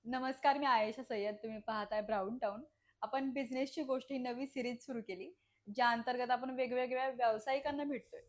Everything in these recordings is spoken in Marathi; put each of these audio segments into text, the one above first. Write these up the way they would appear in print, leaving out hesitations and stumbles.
नमस्कार, मी आयेशा सय्यद. तुम्ही पाहताय ब्राउन टाउन. आपण बिझनेसची गोष्ट ही नवी सीरीज सुरू केली, ज्या अंतर्गत आपण वेगवेगळ्या व्यावसायिकांना भेटतोय.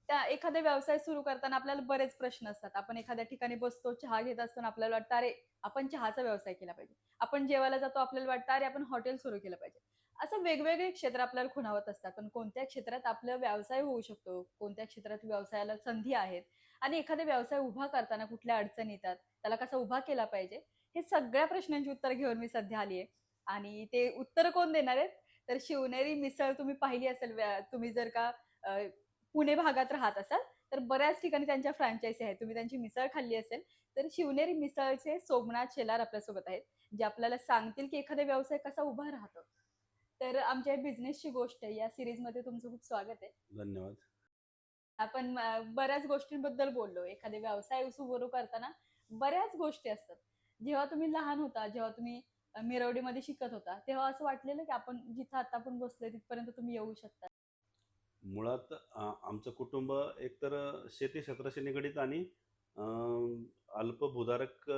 त्या एखादा व्यवसाय सुरू करताना आपल्याला बरेच प्रश्न असतात. आपण एखाद्या ठिकाणी बसतो, चहा घेत असताना आपल्याला वाटतं, "अरे, आपण चहाचा व्यवसाय केला पाहिजे." आपण जेवायला जातो, आपल्याला वाटतं, "अरे, आपण हॉटेल सुरू केलं पाहिजे." असं वेगवेगळे क्षेत्र आपल्याला खुणावत असतात. पण कोणत्या क्षेत्रात आपला व्यवसाय होऊ शकतो, कोणत्या क्षेत्रात व्यवसायाला संधी आहेत आणि एखादा व्यवसाय उभा करताना कुठल्या अडचणी येतात, त्याला कसा उभा केला पाहिजे, हे सगळ्या प्रश्नांची उत्तरं घेऊन मी सध्या आली आहे. आणि ते उत्तरं कोण देणार आहेत? तर शिवनेरी मिसळ तुम्ही पाहिली असेल तुम्ही जर का अ, पुणे भागात राहत असाल, तर बऱ्याच ठिकाणी त्यांच्या फ्रँचायझी आहेत. तुम्ही त्यांची मिसळ खाल्ली असेल, तर शिवनेरी मिसळचे सोमनाथ शेलार आपल्यासोबत आहेत, जे आपल्याला सांगतील की एखादा व्यवसाय कसा उभा राहतो. तर आमच्या बिझनेसची गोष्ट या सीरीजमध्ये तुमचं खूप स्वागत आहे. धन्यवाद. आपण बऱ्याच गोष्टींबद्दल बोललो. एखादे व्यवसाय सुरू करताना बऱ्याच गोष्टी असतात. जेव्हा तुम्ही लहान होता, जेव्हा तुम्ही मिरवडीमध्ये शिकत होता, तेव्हा असं वाटलेलं की आपण जिथं आता आपण बसलोय तिथपर्यंत तुम्ही येऊ शकता? मुळात आमचं कुटुंब एकतर शेती क्षेत्राशी निगडीत आणि अ, अल्पभूधारक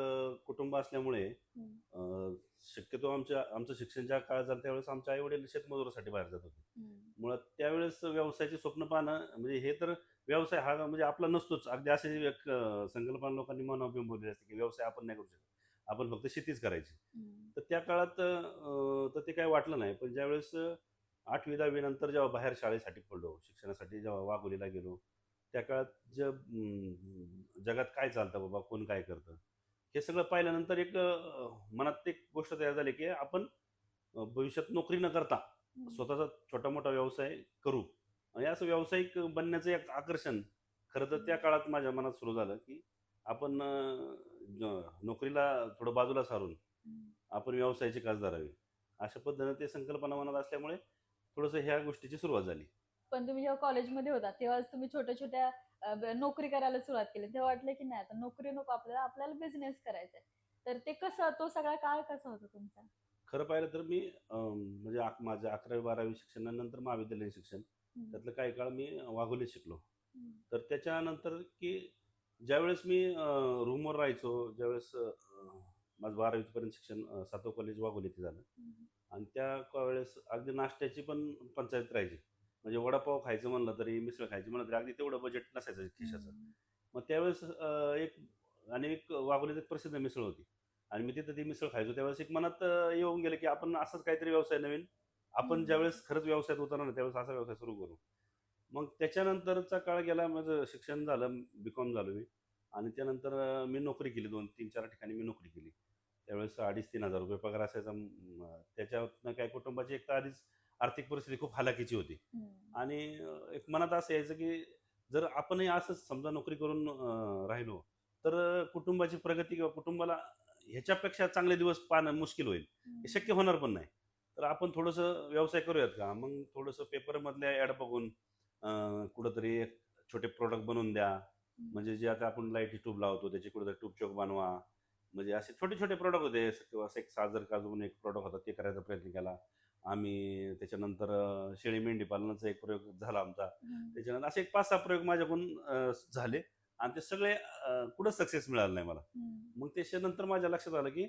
कुटुंब असल्यामुळे हं, अ, शक्यतो आमचं शिक्षण ज्या काळात झालं त्यावेळेस आमचे आई-वडील शेतमजुरीसाठी बाहेर जात होते. हं. मुळात त्यावेळेस व्यवसायाची स्वप्न पाहणं म्हणजे हे तर व्यवसाय हा म्हणजे आपला नसतोच. अगदी अशी एक संकल्पना लोकांनी मनावर बिंबवलेली असते, की व्यवसाय आपण नाही करू शकत. आपण फक्त शेतीच करायची. हं. तर त्या काळात तर ते काही वाटलं नाही. पण ज्यावेळेस 8वी-10वी नंतर जेव्हा बाहेर शाळेसाठी पडलो, शिक्षणासाठी जेव्हा वाघोलीला गेलो, त्या काळात जगात काय चालतं बाबा, कोण काय करतं? हे सगळं पाहिल्यानंतर एक मनात एक गोष्ट तयार झाली, की आपण भविष्यात नोकरी न करता हं. स्वतःचा छोटा-मोठा व्यवसाय करू. आणि असं व्यावसायिक बनण्याचं एक आकर्षण खरं तर त्या हं. काळात माझ्या मनात सुरू झालं, की आपण नोकरीला थोडं बाजूला सारून हं. आपण व्यवसायाची कास धरावी. अशा पद्धतीनं ते संकल्पना मनात असल्यामुळे थोडंसं ह्या गोष्टीची सुरुवात झाली. पण तुम्ही जेव्हा कॉलेजमध्ये होता, तेव्हाच तुम्ही छोट्या-छोट्या नोकरी करायला सुरुवात केली. तेव्हा वाटलं की नाही आता नोकरी नको आपल्याला, आपल्याला बिझनेस करायचा आहे. तर ते कसं तो सगळा काळ कसा होता तुमचा? खरं पाहिलं तर मी म्हणजे माझं 11वी-12वी शिक्षणानंतर महाविद्यालयीन शिक्षण, हं. त्यातलं काही काळ मी वाघोलीत शिकलो. हं. तर त्याच्यानंतर की ज्यावेळेस मी रूमवर राहायचो, ज्यावेळेस माझं 12वी पर्यंत शिक्षण 7वं कॉलेज वाघोलीत झालं हं. आणि त्या वेळेस अगदी नाश्त्याची पण पंचायत राहायची. म्हणजे वडापाव खायचं म्हणलं तरी, मिसळ खायची म्हणलं तरी अगदी तेवढं बजेट नसायचं खिशाचं. हं. मग त्यावेळेस एक वाघोलीत एक प्रसिद्ध मिसळ होती आणि मी तिथं ती मिसळ खायचो. त्यावेळेस एक मनात येऊन गेलं, की आपण असंच काहीतरी व्यवसाय नवीन आपण हं. ज्यावेळेस खरंच व्यवसायात उतरणार ना, त्यावेळेस असा व्यवसाय सुरू करू. मग त्याच्यानंतरचा काळ गेला. माझं शिक्षण झालं, बी-कॉम झालो मी आणि त्यानंतर मी नोकरी केली 2-3-4 ठिकाणी मी नोकरी केली. त्यावेळेस 2,500-3,000 पगार असायचा. त्याच्यातनं काय कुटुंबाची एक तर आधीच आर्थिक परिस्थिती खूप हलाखीची होती हं. आणि एक मनात असं यायचं, की जर आपणही असंच समजा नोकरी करून राहिलो, तर कुटुंबाची प्रगती किंवा कुटुंबाला ह्याच्यापेक्षा चांगले दिवस पाहणं मुश्किल होईल. हे हं. शक्य होणार पण नाही. तर आपण थोडंसं व्यवसाय करूयात का? मग थोडंसं पेपरमधल्या ॲड बघून कुठेतरी एक छोटे प्रॉडक्ट बनवून द्या. हं. म्हणजे जे आता आपण लाईटी ट्यूब लावतो त्याची कुठेतरी ट्यूब चोक बनवा. म्हणजे असे छोटे-छोटे प्रॉडक्ट होते किंवा असं एक साजर काजू म्हणून एक प्रॉडक्ट होता ते करायचा प्रयत्न केला. आम्ही त्याच्यानंतर शेळी मेंढी पालनाचा एक प्रयोग झाला आमचा. हं. त्याच्यानंतर असे एक 5-6 प्रयोग माझ्याकडून झाले आणि ते सगळे कुठंच सक्सेस मिळाला नाही मला. हं. मग त्याच्यानंतर माझ्या लक्षात आलं, की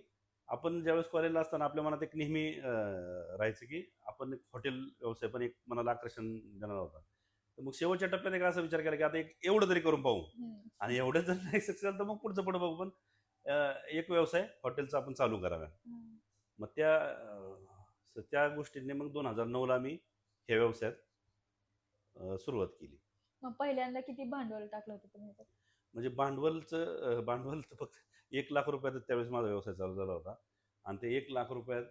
आपण ज्यावेळेस कॉलेजला असताना आपल्या मनात एक नेहमी राहायचं, की आपण एक हॉटेल व्यवसाय पण एक मनाला आकर्षण देणारा होता. तर मग शेवटच्या टप्प्यात एक असा विचार केला, की आता एक एवढं तरी करून पाहू हं. आणि एवढं जर नाही सक्सेस झालं, तर मग पुढचं पुढं बघू. पण एक व्यवसाय हॉटेलचा आपण चालू करावा. हं. मग त्या गोष्टींनी मग 2009ला मी ह्या व्यवसायात सुरुवात केली. मग पहिल्यांदा किती भांडवल टाकलं होतं तुम्ही त्यात? म्हणजे भांडवल तर फक्त ₹1,00,000 त्यावेळेस माझा व्यवसाय चालू झाला होता आणि ते ₹1,00,000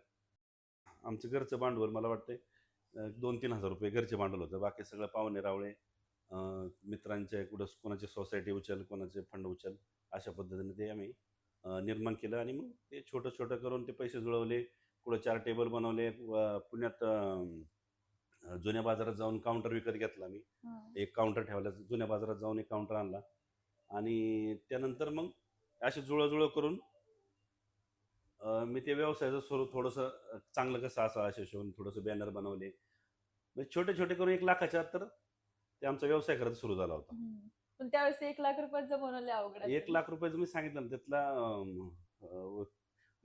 आमचं घरचं भांडवल मला वाटतंय 2,000-3,000 घरचे भांडवल होतं. बाकी सगळं पाहुणे-रावळे, अ, मित्रांचे कुठं कोणाची सोसायटी उचल, कोणाचे फंड उचल, अशा पद्धतीने ते आम्ही निर्माण केलं आणि मग ते छोटं-छोटं करून ते पैसे जुळवले. कुठं 4 टेबल बनवले. पुण्यात जुन्या बाजारात जाऊन काउंटर विकत घेतला मी. हां. एक काउंटर ठेवला. जुन्या बाजारात जाऊन एक काउंटर आणला आणि त्यानंतर मग अशी जुळवाजुळव करून मी ते व्यवसायाचं सुरू थोडंसं चांगलं कसं असावं अशा हिशोबाने थोडंसं बॅनर बनवले. म्हणजे छोटे-छोटे करून 1,00,000च्या आत तर ते आमचा व्यवसाय खरंच सुरू झाला होता. हं. पण त्यावेळेस ₹1,00,000 जमवणं लय अवघड असेल. ₹1,00,000 मी सांगितलं ना त्यातला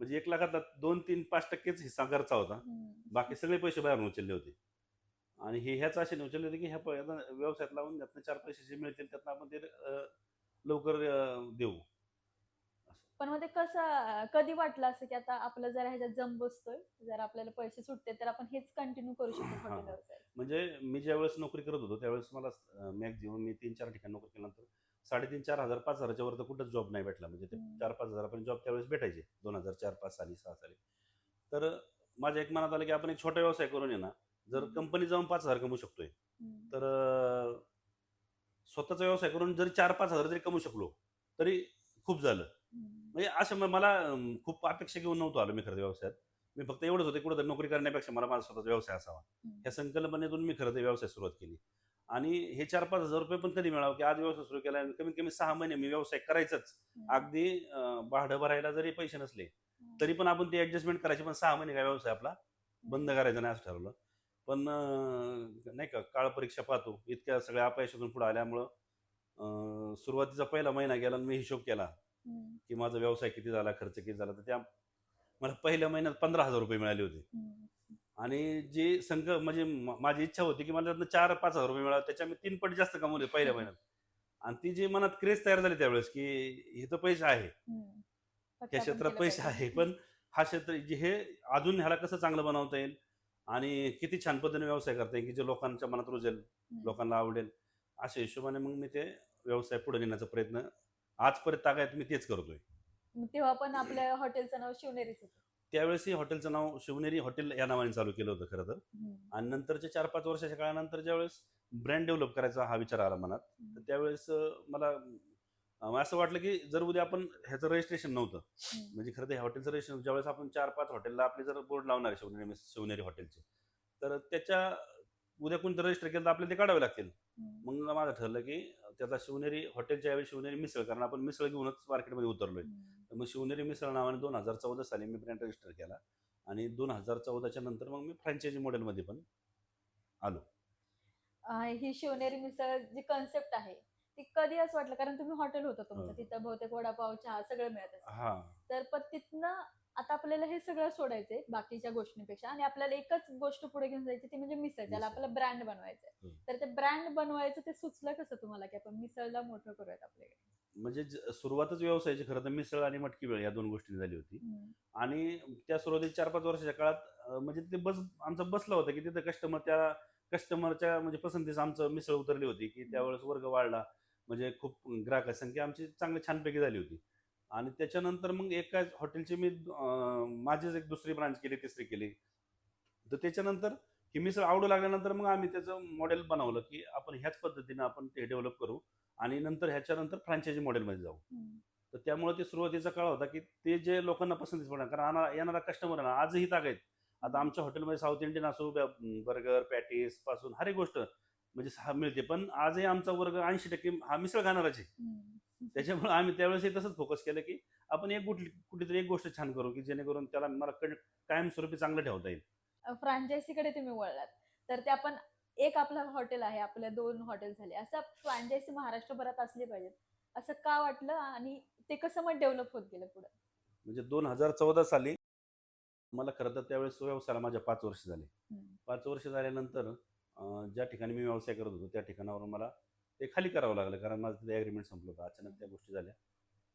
म्हणजे म्हणजे 1 लाखातला 2-3-5% हिस्सा घरचा होता. बाकी सगळे पैसे बाहेरून उचलले होते. आणि हे ह्याच आशेने उचलले होते, की ह्या व्यवसायात लावून त्यातनं 4 पैसे जे मिळतील त्यातनं आपण ते लवकर देऊ. असं. पण मग ते कसं कधी वाटलं असं, की आता आपलं जरा ह्याच्यात जम बसतोय, जर आपल्याला पैसे सुटते तर आपण हेच कंटिन्यू करू शकतो हां, हॉटेल हां. व्यवसाय? म्हणजे मी ज्यावेळेस नोकरी करत होतो त्यावेळेस मला मॅक्सिमम मी 3-4 ठिकाणी नोकरी केल्यानंतर 3,500 4,000-5,000च्या वर तर कुठंच जॉब नाही भेटला. म्हणजे ते हं. 4-5 पर्यंत जॉब त्यावेळेस भेटायचे 2004, 5 साली, 6 साली. तर माझ्या एक मनात आलं, की आपण एक छोटा व्यवसाय करून आहे ना, जर हं. कंपनी जाऊन 5,000 कमवू शकतोय, हं. तर स्वतःचा व्यवसाय करून जरी 4-5,000 जरी कमवू शकलो, तरी खूप झालं. हं. म्हणजे असं मला खूप अपेक्षा घेऊन नव्हतो आलो मी खरं तर व्यवसायात. मी फक्त एवढंच होतं कुठेतरी नोकरी करण्यापेक्षा मला माझा स्वतःचा व्यवसाय असावा. हं. ह्या संकल्पनेतून मी खरं तर व्यवसाय सुरुवात केली. आणि हे 4-5,000 पण कधी मिळावं, की आज व्यवसाय सुरू केला आणि कमीत कमी 6 महिने मी व्यवसाय करायचाच. हं. अगदी भाडं भरायला जरी पैसे नसले, हं. तरी पण आपण ती ॲडजस्टमेंट करायची. पण 6 महिने काय व्यवसाय आपला बंद करायचा नाही असं ठरवलं. पण नाही का काळ परीक्षा पाहतो. इतक्या सगळ्या अपयशातून पुढे आल्यामुळं सुरुवातीचा पहिला महिना गेला आणि मी हिशोब केला, हं. की माझा व्यवसाय किती झाला, खर्च किती झाला. तर त्या मला पहिल्या महिन्यात ₹15,000 मिळाले होते. हं. आणि जी म्हणजे माझी इच्छा होती, की मला त्यातनं ₹4,000-5,000 मिळावे. त्याच्या मी 3 पट जास्त कमवले पहिल्या महिन्यात. आणि ती जी मनात क्रेज तयार झाली त्यावेळेस, की इथं पैसे आहे. हं. फक्त त्या आपण क्षेत्रात केलं पैसे पाहिजे. आहे. पण हा क्षेत्र जे हे अजून ह्याला कसं चांगलं बनवता येईल आणि किती छान पद्धतीने व्यवसाय करता येईल, की जे लोकांच्या मनात रुजेल, हं. लोकांना आवडेल. अशा हिशोबाने मग मी ते व्यवसाय पुढे नेण्याचा प्रयत्न आजपर्यंत तागायत मी तेच करतोय. मग तेव्हा पण आपल्या हॉटेलचं नाव शिवनेरीच होतं. त्यावेळेसही हॉटेलचं नाव शिवनेरी हॉटेल या नावाने चालू केलं होतं खरं तर. हं. आणि नंतरच्या 4-5 वर्षाच्या काळानंतर ज्यावेळेस ब्रँड डेव्हलप करायचा हा विचार आला मनात, तर हं. त्यावेळेस मला असं वाटलं, की जर उद्या आपण ह्याचं रजिस्ट्रेशन नव्हतं. हं. म्हणजे खरं तर हे हॉटेलचं रजिस्ट्रेशन ज्यावेळेस आपण 4-5 हॉटेलला आपले जर बोर्ड लावणार आहे शिवनेरी हॉटेलचे, तर त्याच्या उद्या कोणतं रजिस्टर केलं तर आपल्याला ते काढावे लागतील. हं. मग माझं ठरलं, की त्याचा शिवनेरी हॉटेलच्या ऐवजी शिवनेरी मिसळ, कारण आपण मिसळ घेऊनच मार्केटमध्ये उतरलोय. हं. तर मग शिवनेरी मिसळ नावाने 2014 साली मी ब्रँड रजिस्टर केला. आणि 2014च्या नंतर मग मी फ्रँचायझी मॉडेलमध्ये पण आलो. ही शिवनेरी मिसळ जी कन्सेप्ट आहे, ती कधी असं वाटलं? कारण तुम्ही हॉटेल होतं तुमचं, हं. तिथं बहुतेक वडापाव, चहा सगळं मिळत असेल. हां. तर पण तिथनं आता आपल्याला हे सगळं सोडायचंय बाकीच्या गोष्टींपेक्षा आणि आपल्याला एकच गोष्ट पुढे घेऊन जायची ती म्हणजे मिसळ. ज्याला मिसळ. आपल्याला ब्रँड बनवायचंय. हं. तर ते ब्रँड बनवायचं ते सुचलं कसं तुम्हाला, की आपण मिसळला मोठं करूयात आपल्याकडे? म्हणजे सुरुवातच व्यवसायाची खरं तर मिसळ आणि मटकी भेळ या 2 गोष्टींनी झाली होती. हं. आणि त्या सुरुवातीच्या 4-5 वर्षाच्या काळात म्हणजे ते आमचं बसलं होतं, की तिथं कस्टमरच्या म्हणजे पसंतीचं आमचं मिसळ उतरली होती, की हं. त्यावेळेस वर्ग वाढला. म्हणजे खूप ग्राहकाची संख्या आमची चांगली छानपैकी झाली होती. आणि त्याच्यानंतर मग एकाच हॉटेलची मी माझीच एक दुसरी ब्रांच केली, तिसरी केली. तर त्याच्यानंतर ही मिसळ आवडू लागल्यानंतर मग आम्ही त्याचं मॉडेल बनवलं, की आपण ह्याच पद्धतीनं आपण ते डेव्हलप करू आणि ह्याच्यानंतर फ्रँचायझी मॉडेलमध्ये जाऊ. हं. तर त्यामुळे ते सुरुवातीचा काळ होता, की ते जे लोकांना पसंतीस पडणार, कारण येणारा कस्टमर आहे ना, आजही ताग आहेत. आता आमच्या हॉटेलमध्ये साऊथ इंडियन असो, बर्गर, पॅटीस पासून हर एक गोष्ट म्हणजे मिळते. पण आजही आमचा वर्ग 80% हा मिसळ खाणाराच आहे. हं. त्याच्यामुळे आम्ही त्यावेळेसही तसंच फोकस केलं, की आपण कुठलीतरी एक गोष्ट छान करू, की जेणेकरून त्याला मला कायमस्वरूपी चांगलं ठेवता येईल. फ्रँचायझीकडे तुम्ही वळलात. तर ते आपण एक आपलं हॉटेल आहे, आपल्या 2 हॉटेल झाले. असं फ्रँचायझी महाराष्ट्रभरात असली पाहिजेत. असं का वाटलं आणि ते कसं मग डेव्हलप होत गेलं पुढं? म्हणजे 2014 साली मला खरं तर त्यावेळेस व्यवसायाला माझ्या 5 वर्ष झाले. हं. 5 वर्ष झाल्यानंतर ज्या ठिकाणी मी व्यवसाय करत होतो त्या ठिकाणावरून मला ते खाली करावं लागलं, कारण माझं तिथे ॲग्रीमेंट संपलं होतं. अचानक त्या गोष्टी झाल्या.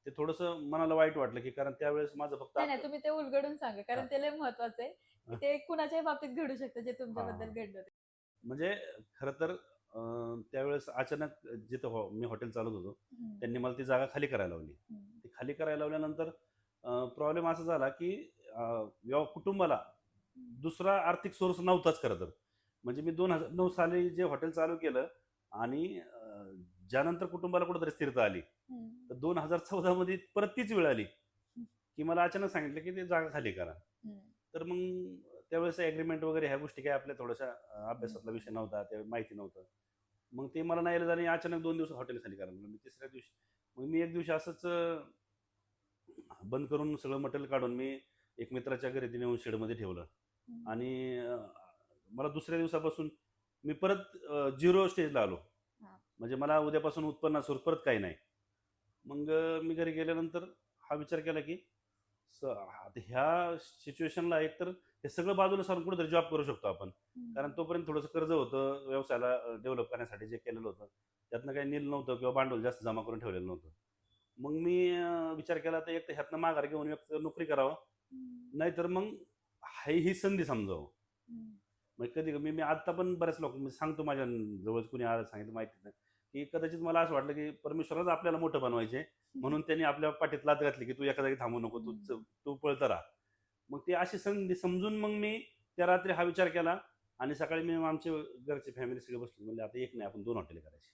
ते थोडंसं मनाला वाईट वाटलं, की कारण त्यावेळेस माझं फक्त नाही, नाही. तुम्ही ते उलगडून सांगा. कारण हां, ते लय महत्वाचं आहे, की हां, ते कुणाच्याही बाबतीत घडू शकतं, जे तुमच्याबद्दल हां. घडलं ते. म्हणजे खरं तर त्यावेळेस अचानक जिथं मी हॉटेल चालवत होतो, हं. त्यांनी मला ती जागा खाली करायला लावली. हं. ती खाली करायला लावल्यानंतर प्रॉब्लेम असा झाला, की कुटुंबाला दुसरा आर्थिक सोर्स नव्हताच खरं तर. म्हणजे मी 2009 साली जे हॉटेल चालू केलं आणि ज्यानंतर कुटुंबाला कुठेतरी स्थिरता आली. हं. तर 2014 मध्ये परत तीच वेळ आली, हं. की मला अचानक सांगितलं, की "ती जागा खाली करा." हं. तर मग त्यावेळेस ॲग्रीमेंट वगैरे ह्या गोष्टी काही आपल्या थोड्याशा हं. अभ्यासातला विषय नव्हता, त्यावेळी माहिती नव्हतं. मग ते मला नाईलाजाने अचानक 2 दिवसात हॉटेल खाली करायला लागलं. मी तिसऱ्या दिवशी मग मी एक दिवशी असंच बंद करून सगळं मटेरियल काढून मी एक मित्राच्या घरी ते नेऊन शेडमध्ये ठेवलं. हं. आणि मला दुसऱ्या दिवसापासून मी परत 0 स्टेजला आलो. हां. म्हणजे मला उद्यापासून उत्पन्नात परत काही नाही. मग मी घरी गेल्यानंतर हा विचार केला, की आता ह्या सिच्युएशनला एक तर हे सगळं बाजूला सारून कुठेतरी जॉब करू शकतो आपण. कारण तोपर्यंत थोडंसं कर्ज होतं व्यवसायाला डेव्हलप करण्यासाठी जे केलेलं होतं. त्यातनं काही नील नव्हतं किंवा भांडवल जास्त जमा करून ठेवलेलं नव्हतं. मग मी विचार केला तर एक तर ह्यातनं माघार घेऊन एक तर नोकरी करावं, नाहीतर मग ही संधी समजावं. मग कधी मी मी आता पण बऱ्याच लोक मी सांगतो माझ्या जवळ कुणी आलं सांगितलं माहिती नाही की कदाचित मला असं वाटलं की परमेश्वरच आपल्याला मोठं बनवायचे म्हणून त्यांनी आपल्या पाठीत लात घातली की तू एका जागी थांबू नको, तू पळत राहा. मग ती अशी संधी समजून मग मी त्या रात्री हा विचार केला आणि सकाळी मी आमचे घरचे फॅमिली सगळे बसले म्हणजे आता एक नाही आपण 2 हॉटेल करायची.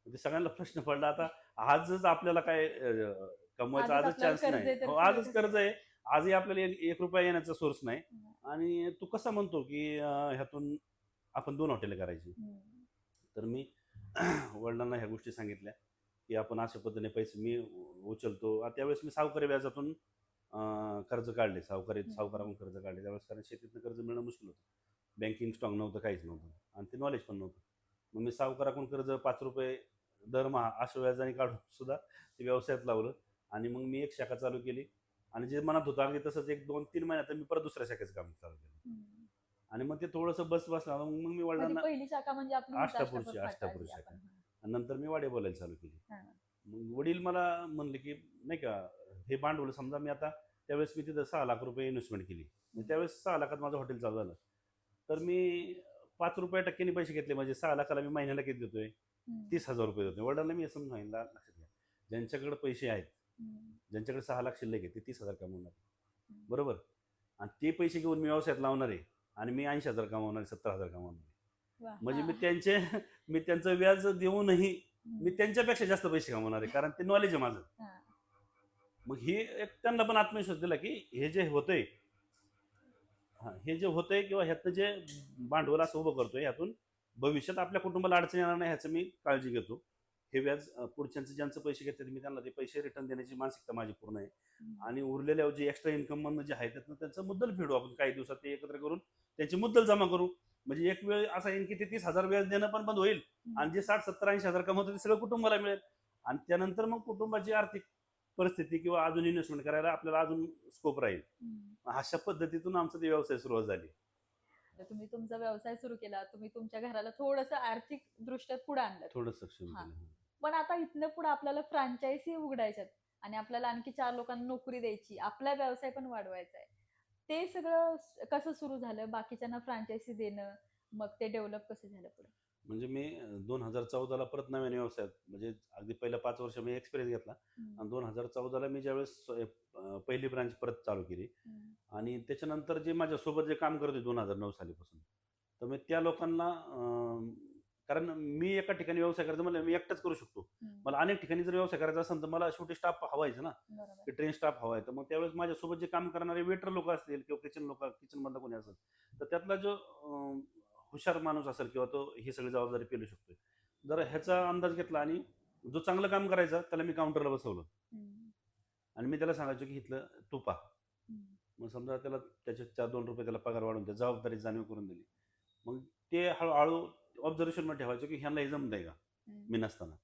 ते सगळ्यांना प्रश्न पडला आता आजच आपल्याला काय कमवायचा आजच आजच आपल्याला चान्स कर्ज नाही. आहे तर हो पुढे आजच कसं? कर्ज आहे. आजही आपल्याला एक रुपया येण्याचा सोर्स नाही आणि तू कसा म्हणतो की ह्यातून आपण 2 हॉटेल करायची. तर मी वडिलांना ह्या गोष्टी सांगितल्या की आपण अशा पद्धतीने पैसे मी उचलतो. त्यावेळेस मी सावकारी व्याजातून कर्ज काढले. सावकाराकडून कर्ज काढले त्यावेळेस कारण शेतीतनं कर्ज मिळणं मुश्किल होतं. बँकिंग स्ट्रॉंग नव्हतं, काहीच नव्हतं आणि ते नॉलेज पण नव्हतं. मग मी सावकाराकडून कर्ज ₹5 दरमहा अशा व्याजाने काढून सुद्धा ते व्यवसायात लावलं आणि मग मी एक शाखा चालू केली आणि जे मनात होतं अगदी तसंच एक 2-3 महिन्यात मी परत दुसऱ्या शाखेचं काम चालू केलं आणि मग ते थोडंसं बसला मग मी मग ती वडिलांना पहिली शाखा म्हणजे आपली हीच आष्टापूरची फाटा जी शाखा आपण. आणि नंतर मी वाडे बोलायला चालू केली. हां. मग वडील मला म्हणले की नाही का हे भांडवल समजा मी आता त्यावेळेस मी तिथं ₹6,00,000 इन्व्हेस्टमेंट केली. म्हणजे त्यावेळेस 6,00,000त माझं हॉटेल चालू झालं. तर मी ₹5 पैसे घेतले म्हणजे 6,00,000ला मी महिन्याला किती देतोय? ₹30,000 देतोय. वडिलांना मी असं सांगितलं लक्षात घ्या. ज्यांच्याकडे पैसे आहेत, ज्यांच्याकडे 6,00,000 शिल्लक आहे ते 30,000 कमवणार. बरोबर? आणि ते पैसे घेऊन मी व्यवसायात लावणार आहे आणि मी 80,000 कमवणार आहे, 70,000 कमवणार आहे. वाह! म्हणजे हां. मी त्यांचं व्याज देऊनही मी त्यांच्यापेक्षा जास्त पैसे कमवणार आहे कारण ते नॉलेज आहे माझं. हां. मग ही एक त्यांना पण आत्मविश्वास दिला की हे जे होतंय हे जे होतंय किंवा ह्यातनं जे भांडवल असं उभं करतोय ह्यातून भविष्यात आपल्या कुटुंबाला अडचण येणार नाही ह्याचं मी काळजी घेतो. हे व्याज पुढच्यांचे ज्यांचे पैसे घेतात मी त्यांना ते पैसे रिटर्न देण्याची मानसिकता माझी पूर्ण आहे. आणि उरलेल्या जे एक्स्ट्रा इन्कम मधनं जे आहे त्यातनं त्यांचं मुद्दल फेडू आपण काही दिवसात ते एकत्र करून त्यांची मुद्दल जमा करू. म्हणजे एक वेळ असा येईल की ते 30,000 व्याज देणं पण बंद होईल आणि जे 60, 70, 80,000 कमवतं ते सगळं कुटुंबाला मिळेल आणि त्यानंतर मग कुटुंबाची आर्थिक परिस्थिती किंवा अजून इन्व्हेस्टमेंट करायला आपल्याला अजून स्कोप राहील. अशा पद्धतीतून आमचा ते व्यवसाय सुरुवात झाली. तर तुम्ही तुमचा व्यवसाय सुरू केला. तुम्ही तुमच्या घराला थोडंसं आर्थिक दृष्ट्या पुढे आणलंत. थोडं सक्षम हां. केलं. पण आता इथनं पुढे आपल्याला फ्रँचायझी उघडायच्यात आणि आपल्याला आणखी 4 लोकांना नोकरी द्यायची. आपला व्यवसाय पण वाढवायचा आहे. ते सगळं कसं सुरू झालं? बाकीच्यांना फ्रँचायझी देणं, मग ते डेव्हलप कसं झालं पुढे? म्हणजे मी 2014ला परत नव्याने व्यवसायात म्हणजे अगदी पहिल्या 5 वर्ष मी एक्सपिरियन्स घेतला आणि 2014ला मी ज्यावेळेस पहिली ब्रांच परत चालू केली आणि त्याच्यानंतर जे माझ्यासोबत जे काम करत होते 2009 सालीपासून, तर मी त्या लोकांना कारण मी एका ठिकाणी व्यवसाय करायचा म्हणलं मी एकटाच करू शकतो. मला अनेक ठिकाणी जर व्यवसाय करायचा असेल तर मला शेवटी स्टाफ हवायचं ना, बरोबर. की ट्रेन स्टाफ हवा आहे. तर मग त्यावेळेस माझ्यासोबत जे काम करणारे वेटर लोक असतील किंवा किचनमधला कोणी असेल, तर त्यातला जो हुशार माणूस असेल किंवा तो ही सगळी जबाबदारी पेलू शकतोय. जर ह्याचा अंदाज घेतला आणि जो चांगलं काम करायचा त्याला मी काउंटरला बसवलं आणि मी त्याला सांगायचो की इथलं तू पहा. मग समजा त्याला त्याचे ₹2 त्याला पगार वाढवून त्या जबाबदारी जाणीव करून दिली. मग ते हळू ऑब्झर्वेशनमध्ये ठेवायचं की ह्यांना हे जमतंय का मी नसताना.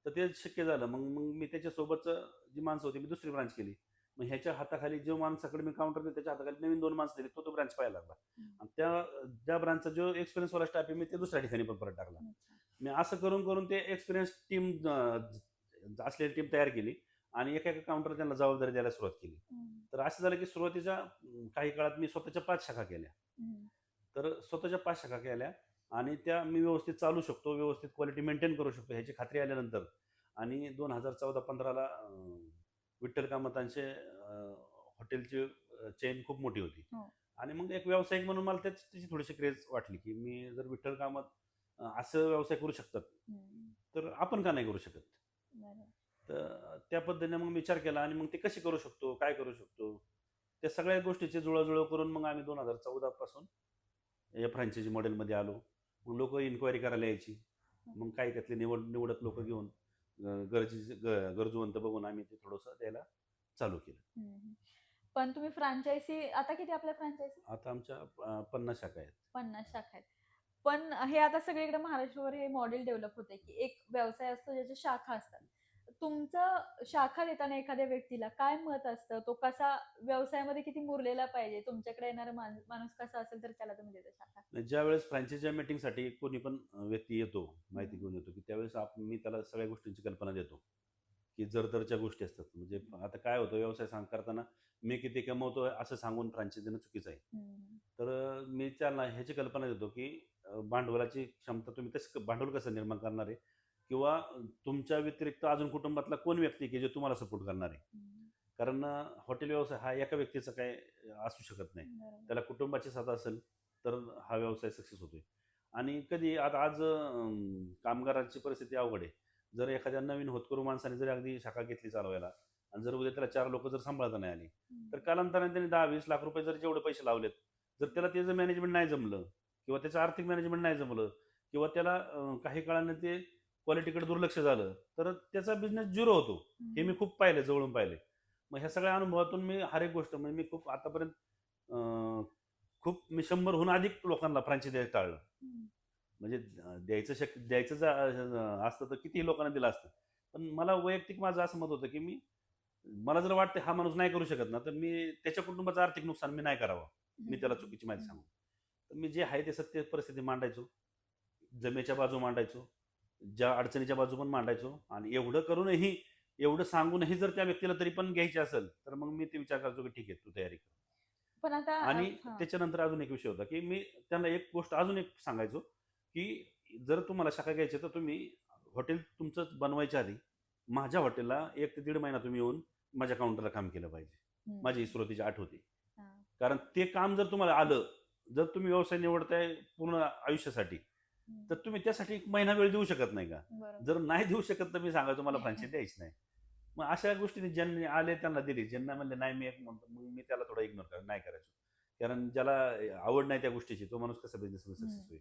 तर ते शक्य झालं. मग मग मी त्याच्यासोबतचं जी माणसं होती मी दुसरी ब्रांच केली. मग ह्याच्या हाताखाली जो माणसाकडे मी काउंटर दिलं त्याच्या हाताखाली नवीन 2 माणसं दिली. तो ब्रांच पाहायला लागला. आणि ज्या ब्रांचचा जो एक्सपिरियन्सवाला स्टाफ आहे मी ते दुसऱ्या ठिकाणी पण परत टाकला. मी असं करून ते एक्सपिरियन्स टीम असलेली टीम तयार केली आणि एका काउंटर त्यांना जबाबदारी द्यायला सुरुवात केली. तर असं झालं की सुरुवातीच्या काही काळात मी स्वतःच्या 5 शाखा केल्या. तर स्वतःच्या 5 शाखा केल्या आणि त्या मी व्यवस्थित चालू शकतो, व्यवस्थित क्वालिटी मेंटेन करू शकतो ह्याची खात्री आल्यानंतर आणि 2014-15ला विठ्ठल कामतांचे हॉटेलची चेन खूप मोठी होती. हो. आणि मग एक व्यावसायिक म्हणून मला त्याची थोडीशी क्रेज वाटली की मी जर विठ्ठल कामत असं व्यवसाय करू शकतात, तर आपण का नाही करू शकत? बरोबर. तर त्या पद्धतीने मग विचार केला आणि मग ते कसे करू शकतो, काय करू शकतो? त्या सगळ्या गोष्टीची जुळवाजुळव करून मग आम्ही 2014 पासून या फ्रँचायझी मॉडेलमध्ये आलो. मग लोकं इन्क्वायरी करायला यायची. मग काही त्यातले निवडक लोकं घेऊन गरजूवंत बघून आम्ही ते थोडंसं द्यायला चालू केलं. पण तुम्ही फ्रँचायझी आता किती आपल्या फ्रँचायझी? आता आमच्या 50 शाखा आहेत. 50 शाखा आहेत. पण हे आता सगळीकडे महाराष्ट्रावर हे मॉडेल डेव्हलप होतंय, की एक व्यवसाय असतो ज्याच्या शाखा असतात. तुमचं शाखा देताना एखाद्या व्यक्तीला काय मत असतं? तो कसा व्यवसायामध्ये किती मुरलेला पाहिजे? तुमच्याकडे येणारा माणूस कसा असेल तर त्याला तुम्ही देता शाखा? ज्यावेळेस फ्रँचायझी मीटिंगसाठी कोणी पण व्यक्ती येतो, माहिती हं. घेऊन येतो, की त्यावेळेस मी त्याला सगळ्या गोष्टींची कल्पना देतो, की जर-तरच्या गोष्टी असतात. म्हणजे आता काय होतं व्यवसाय करताना मी किती कमवतोय असं सांगून फ्रँचायझी देणं चुकीचं आहे. हं. तर मी त्याला ह्याची कल्पना देतो, की भांडवलाची क्षमता तुम्ही भांडवल कसं निर्माण करणार आहे किंवा तुमच्या व्यतिरिक्त अजून कुटुंबातला कोण व्यक्ती आहे, की जे तुम्हाला सपोर्ट करणार आहे. हं. कारण हॉटेल व्यवसाय हा एका व्यक्तीचा काय असू शकत नाही. बरोबर. त्याला कुटुंबाची साथ असेल, तर हा व्यवसाय सक्सेस होतोय. आणि कधी आता आज कामगारांची परिस्थिती अवघड आहे. जर एखाद्या नवीन होतकरू माणसाने जर अगदी शाखा घेतली चालवायला आणि जर उद्या त्याला 4 लोकं जर सांभाळता नाही आली, हं. तर कालांतराने त्यांनी 10-20 लाख रुपये जर जेवढे पैसे लावलेत, जर त्याला त्याचं मॅनेजमेंट नाही जमलं किंवा त्याचं आर्थिक मॅनेजमेंट नाही जमलं किंवा त्याला काही काळाने ते क्वालिटीकडे दुर्लक्ष झालं, तर त्याचा बिझनेस झिरो होतो. हे मी हं. खूप पाहिलं, जवळून पाहिले. मग ह्या सगळ्या अनुभवातून मी हर एक गोष्ट म्हणजे मी खूप आतापर्यंत खूप मी 100हून अधिक लोकांना फ्रँचायझी द्यायला टाळलं. हं. म्हणजे द्यायचं असतं तर कितीही लोकांना दिलं असतं. पण मला वैयक्तिक माझं असं मत होतं, की मला जर वाटतं हा माणूस नाही करू शकत ना, तर मी त्याच्या कुटुंबाचं आर्थिक नुकसान मी नाही करावं. मी त्याला हं. चुकीची माहिती हं. सांगू. तर मी जे आहे ते सत्य परिस्थिती मांडायचो. जमेच्या बाजू मांडायचो. ज्या अडचणीच्या बाजू पण मांडायचो आणि एवढं करूनही, एवढं सांगूनही जर त्या व्यक्तीला तरी पण घ्यायची असेल, तर मग मी ते विचार करायचो, की ठीक आहे, तू तयारी कर. पण आता आणि हां. त्याच्यानंतर अजून एक विषय होता, की मी त्यांना एक गोष्ट अजून एक सांगायचो, की जर तुम्हाला शाखा घ्यायची तर तुम्ही हॉटेल तुमचं बनवायच्या आधी माझ्या हॉटेलला 1 ते दीड महिना तुम्ही येऊन माझ्या काउंटरला काम केलं पाहिजे. माझी ही हं. सुरुवातीची अट होती. हां. कारण ते काम जर तुम्हाला आलं, जर तुम्ही व्यवसाय निवडताय पूर्ण आयुष्यासाठी, हं. तर तुम्ही त्यासाठी 1 महिना वेळ देऊ शकत नाही का? बरोबर. जर नाही देऊ शकत तर मी सांगायचो मला फ्रँचायझी द्यायची नाही. मग अशा गोष्टी ज्यांनी आले त्यांना दिली. ज्यांना म्हणले नाही मी एक म्हणतो, मग मी त्याला थोडा इग्नोर नाही करायचो. कारण ज्याला आवड नाही त्या गोष्टीची तो माणूस कसा बिझनेसमध्ये हं. सक्सेस होईल,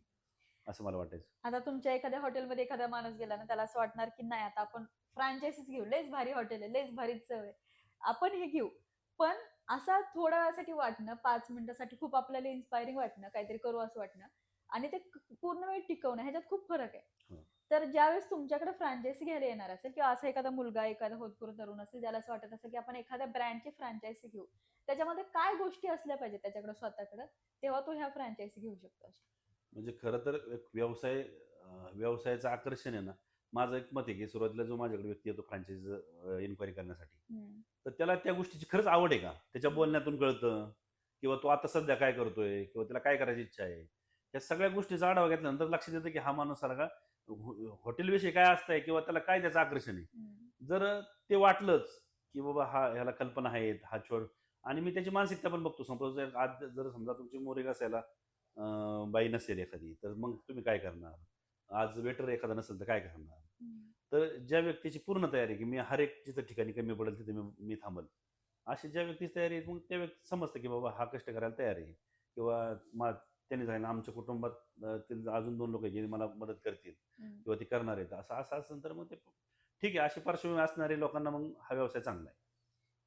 असं मला वाटायचं. आता तुमच्या एखाद्या हॉटेलमध्ये एखादा माणूस गेला ना, त्याला असं वाटणार की नाही आता आपण फ्रँचायझीच घेऊ. लयच भारी हॉटेल आहे, लयच भारी चव आहे. आपण हे घेऊ. पण असा थोड्या वेळासाठी वाटणं, 5 मिनिटासाठी खूप आपल्याला इन्स्पायरिंग वाटणं, काहीतरी करू असं वाटणं आणि ते पूर्ण वेळ टिकवणं ह्याच्यात खूप फरक आहे. हो. तर ज्यावेळेस तुमच्याकडे फ्रँचायझी घ्यायला येणार असेल किंवा असा एखादा मुलगा, एखादा होतकरू तरुण असेल, ज्याला असं वाटत असेल की आपण एखाद्या ब्रँडची फ्रँचायझी घेऊ. त्याच्यामध्ये काय गोष्टी असल्या पाहिजेत त्याच्याकडे स्वतःकडे, तेव्हा तो ह्या फ्रँचायझी घेऊ शकतो अशा? म्हणजे खरं तर एक व्यवसायाचं आकर्षण आहे ना, माझं एक मत आहे, की सुरुवातीला जो माझ्याकडे व्यक्ती येतो फ्रँचायझीचं इन्क्वायरी करण्यासाठी, हं. तर त्याला त्या गोष्टीची खरंच आवड आहे का? त्याच्या हं. बोलण्यातून कळतं किंवा तो आता सध्या काय करतोय किंवा त्याला काय करायची इच्छा आहे. या सगळ्या गोष्टीचा आढावा घेतल्यानंतर लक्षात येतं, की हा माणूस सारखा हॉटेलविषयी काय असतंय किंवा त्याला काय त्याचं आकर्षण आहे. हं. जर ते वाटलंच, की बाबा ह्याला कल्पना आहेत, हा छोड आणि मी त्याची मानसिकता पण बघतो. सपोज आज जर समजा तुमची मोरी घासायला बाई नसेल एखादी, तर मग तुम्ही काय करणार? आज वेटर एखादा नसेल तर काय करणार? हं. तर ज्या व्यक्तीची पूर्ण तयारी आहे, की मी हर एक जिथं ठिकाणी कमी पडेल तिथे मी थांबल. अशी ज्या व्यक्तीची तयारी आहे, मग त्या व्यक्ती समजतं, की बाबा हा कष्ट करायला तयार आहे किंवा त्यांनी सांगितलं आमच्या कुटुंबात ते अजून 2 लोक आहेत, जे मला मदत करतील हं. किंवा ते करणार आहेत. असं असं असेल तर मग ते ठीक आहे. अशी पार्श्वभूमी असणाऱ्या लोकांना मग हा व्यवसाय चांगला आहे.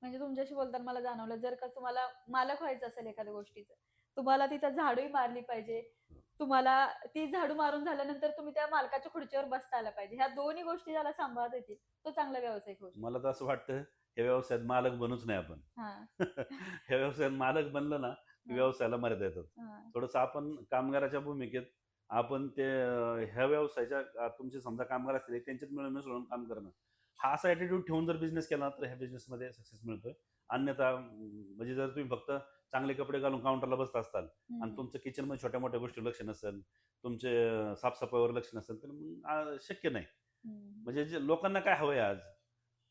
म्हणजे तुमच्याशी बोलताना मला जाणवलं, जर का तुम्हाला मालक व्हायचं असेल एखाद्या गोष्टीचं, तुम्हाला तिथं झाडूही मारली पाहिजे. तुम्हाला ती झाडू मारून झाल्यानंतर तुम्ही त्या मालकाच्या खुर्चीवर बसता आलं पाहिजे. ह्या दोन्ही गोष्टी ज्याला सांभाळता येतील, तो चांगला व्यावसायिक होऊ शकतो. मला तर असं वाटतं, या व्यवसायात मालक बनूच नाही आपण. हां, ह्या व्यवसायात मालक बनलं ना, की हां, व्यवसायाला मर्यादा येतात. हां. थोडंसं आपण कामगाराच्या भूमिकेत आपण ते ह्या व्यवसायाच्या तुमचे समजा कामगार असतील त्यांच्यात मिळून मिसळून काम करणं. हा असा ॲटिट्यूड ठेवून जर बिझनेस केला तर ह्या बिझनेसमध्ये सक्सेस मिळतोय. अन्यथा म्हणजे जर तुम्ही फक्त चांगले कपडे घालून काउंटरला बसत असाल आणि हं. तुमचं किचनमध्ये छोट्या-मोठ्या गोष्टीवर लक्ष नसेल, तुमचे साफ लक्ष नसेल, तर मग शक्य नाही. हं. म्हणजे जे लोकांना काय हवंय आज?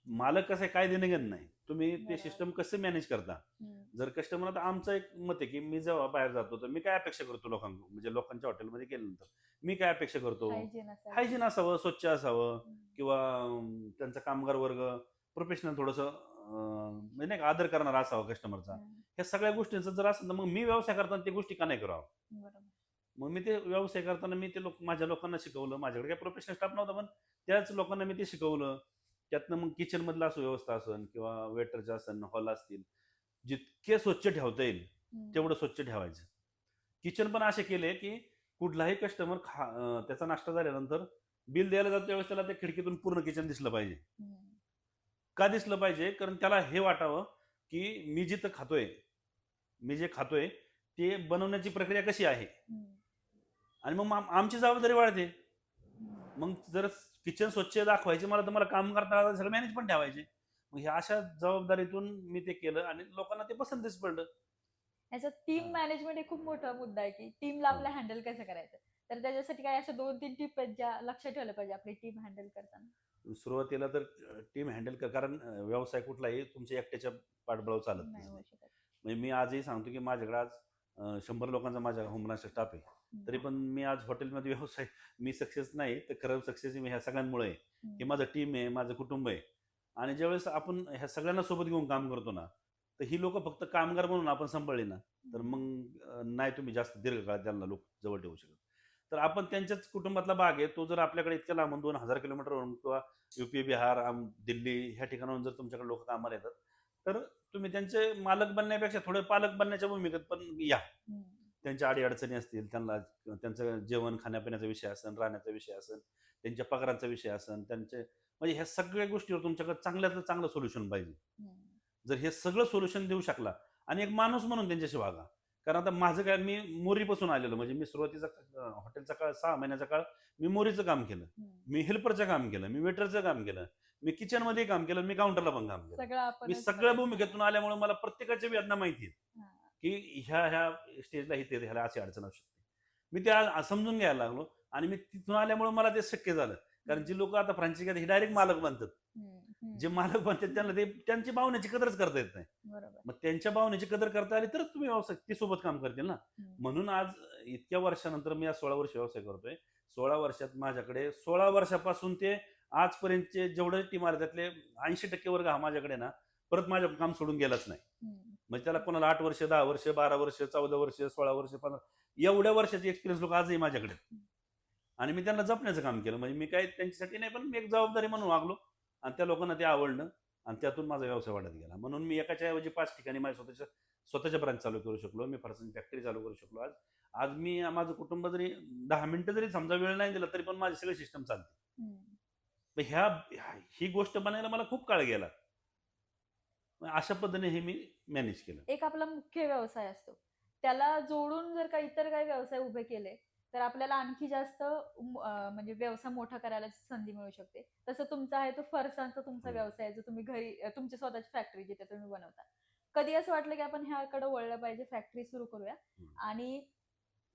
मालक कसं आहे काय देणं-घेणं नाही. तुम्ही ते बरोबर. सिस्टम कसं मॅनेज करता? हं. जर कस्टमर आता आमचं एक मत आहे, की मी जेव्हा बाहेर जातो, तर मी काय अपेक्षा करतो म्हणजे लोकांच्या हॉटेलमध्ये गेल्यानंतर, मी काय अपेक्षा करतो? हायजीन असावं. हायजीन असावं, स्वच्छ असावं हं. किंवा त्यांचा कामगार वर्ग प्रोफेशनल थोडंसं म्हणजे नाही का आदर करणारा असावा कस्टमरचा. हं. ह्या सगळ्या गोष्टींचं जर असेल, तर मग मी व्यवसाय करताना त्या गोष्टी का नाही कराव्या? बरोबर. मग मी ते व्यवसाय करताना मी ते माझ्या लोकांना शिकवलं. माझ्याकडे काही प्रोफेशनल स्टाफ नव्हता, पण त्याच लोकांना मी ते शिकवलं. त्यातनं मग किचनमधलं असो व्यवस्था असेल किंवा वेटरचे असेल, हॉल असतील, जितके स्वच्छ ठेवता येईल, हं. तेवढं स्वच्छ ठेवायचं. किचन पण असे केले, की कुठलाही कस्टमर त्याचा नाश्ता झाल्यानंतर बिल द्यायला जातो त्यावेळेस त्याला त्या खिडकीतून पूर्ण किचन दिसलं पाहिजे. हं. का दिसलं पाहिजे? कारण त्याला हे वाटावं की मी जिथं खातोय, मी जे खातोय ते बनवण्याची प्रक्रिया कशी आहे, हम्म, आणि मग आमची जबाबदारी वाढते. हम्म. मग जर किचन स्वच्छ दाखवायचे मला, तर मला काम करता सगळं मॅनेज पण ठेवायचे. मग ह्या अशा जबाबदारीतून मी ते केलं आणि लोकांना ते पसंतीच पडलं. ह्याच्यात टीम हां. मॅनेजमेंट हे खूप मोठा मुद्दा आहे की टीमला हो. आपल्या हँडल कसं करायचं. तर त्याच्यासाठी काय अशा 2-3 टिप आहेत ज्या लक्षात ठेवल्या पाहिजे आपली टीम हँडल करताना? सुरुवातीला तर टीम हँडल कर, कारण व्यवसाय कुठलाही तुमच्या एकट्याच्या पाठबळावर नाही चालतच होऊ नाही. शकत. म्हणजे मी आजही सांगतो की माझ्याकडे आज 100 लोकांचा माझ्या होमनाचा स्टाफ आहे. हम्म, तरी पण मी आज हॉटेलमध्ये व्यवसाय, मी सक्सेस नाही तर खरं सक्सेस मी ह्या सगळ्यांमुळे आहे. हे हम्म, माझं टीम आहे, माझं कुटुंब आहे. आणि ज्यावेळेस आपण ह्या सगळ्यांना सोबत घेऊन काम करतो ना, तर ही लोकं फक्त कामगार म्हणून आपण सांभाळली ना, तर हम्म, मग नाही तुम्ही जास्त दीर्घकाळ त्यांना लोक जवळ ठेवू शकत. तर आपण त्यांच्याच कुटुंबातला भाग आहे. तो जर आपल्याकडे इतक्या लांबून 2000 किलोमीटरवरून किंवा यूपी, बिहार, दिल्ली ह्या ठिकाणाहून जर तुमच्याकडे लोक कामाला येतात, तर तुम्ही त्यांचे मालक बनण्यापेक्षा थोडे पालक बनण्याच्या भूमिकेत पण या. हम्म, त्यांच्या अडी-अडचणी असतील, त्यांना त्यांचं जेवण खाण्यापिण्याचा विषय असेल, राहण्याचा विषय असेल, त्यांच्या पगाराचा विषय असेल, त्यांचे म्हणजे ह्या सगळ्या गोष्टीवर तुमच्याकडे चांगल्यातलं चांगलं सोल्युशन पाहिजे. हम्म, जर हे सगळं सोल्युशन देऊ शकला आणि एक माणूस म्हणून त्यांच्याशी वागा. कारण आता माझं काय, मी मोरीपासून आलेलो, म्हणजे मी सुरुवातीचा हॉटेलचा काळ 6 महिन्याचा काळ मी मोरीचं काम केलं. हम्म. मी हेल्परचं काम केलं, मी वेटरचं काम केलं, मी किचनमध्ये काम केलं, मी काउंटरला पण काम केलं. सगळं मी आपणच सगळ्या करायचं. भूमिकेतून आल्यामुळे मला प्रत्येकाच्या वेदना माहिती आहेत, हा. की ह्या स्टेजला इथे ह्याला अशी अडचण असू शकते. मी ते आज समजून घ्यायला लागलो आणि मी तिथून आल्यामुळे मला ते शक्य झालं. कारण जी लोक आता फ्रान्चायझी घेतात, हे डायरेक्ट मालक बनतात. हम्म, हम्म. जे मालक बनतात त्यांना ते त्यांची भावनेची कदरच करता येत नाही. बरोबर. मग त्यांच्या भावनेची कदर करता आली तरच तुम्ही व्यवसाय ते सोबत काम करतील ना. हम्म, म्हणून आज इतक्या वर्षानंतर मी आज 16 वर्ष व्यवसाय करतोय. 16 वर्षात माझ्याकडे 16 वर्षापासून ते आजपर्यंतचे जेवढे टीम आले त्यातले 80% वर्ग हा माझ्याकडे ना परत माझं काम सोडून गेलाच नाही. हम्म, म्हणजे त्याला कोणाला 8 वर्ष, 10 वर्ष, 12 वर्ष, 14 वर्ष, 16 वर्ष, 15 एवढ्या वर्षाचे एक्सपिरियन्स लोक आजही माझ्याकडे आहेत. आणि मी त्यांना जपण्याचं काम केलं. म्हणजे मी काही त्यांच्यासाठी नाही, पण मी एक जबाबदारी म्हणून वागलो आणि त्या लोकांना ते आवडलं आणि त्यातून माझा व्यवसाय वाढत गेला. म्हणून मी एकाच्या ऐवजी 5 ठिकाणी माझ्या स्वतःच्या ब्रांच चालू करू शकलो. मी फरसाण फॅक्टरी चालू करू शकलो. आज आज मी माझं कुटुंब जरी 10 मिनिटं जरी समजा वेळ नाही दिला, तरी पण माझी सगळी सिस्टम चालते. हम्म. तर ही गोष्ट बनायला मला खूप काळ गेला. मग अशा पद्धतीने हे मी मॅनेज केलं. एक आपला मुख्य व्यवसाय असतो, त्याला जोडून जर का इतर काही व्यवसाय उभे केले तर आपल्याला आणखी जास्त म्हणजे व्यवसाय मोठा करायला संधी मिळू शकते. तसं तुमचा आहे तो फरसाणचा तुमचा हो. व्यवसाय आहे, जो तुम्ही घरी तुमची स्वतःची फॅक्टरी जिथे तुम्ही बनवता. कधी असं वाटलं की आपण ह्याकडे वळलं पाहिजे, फॅक्टरी सुरू करूया हं. आणि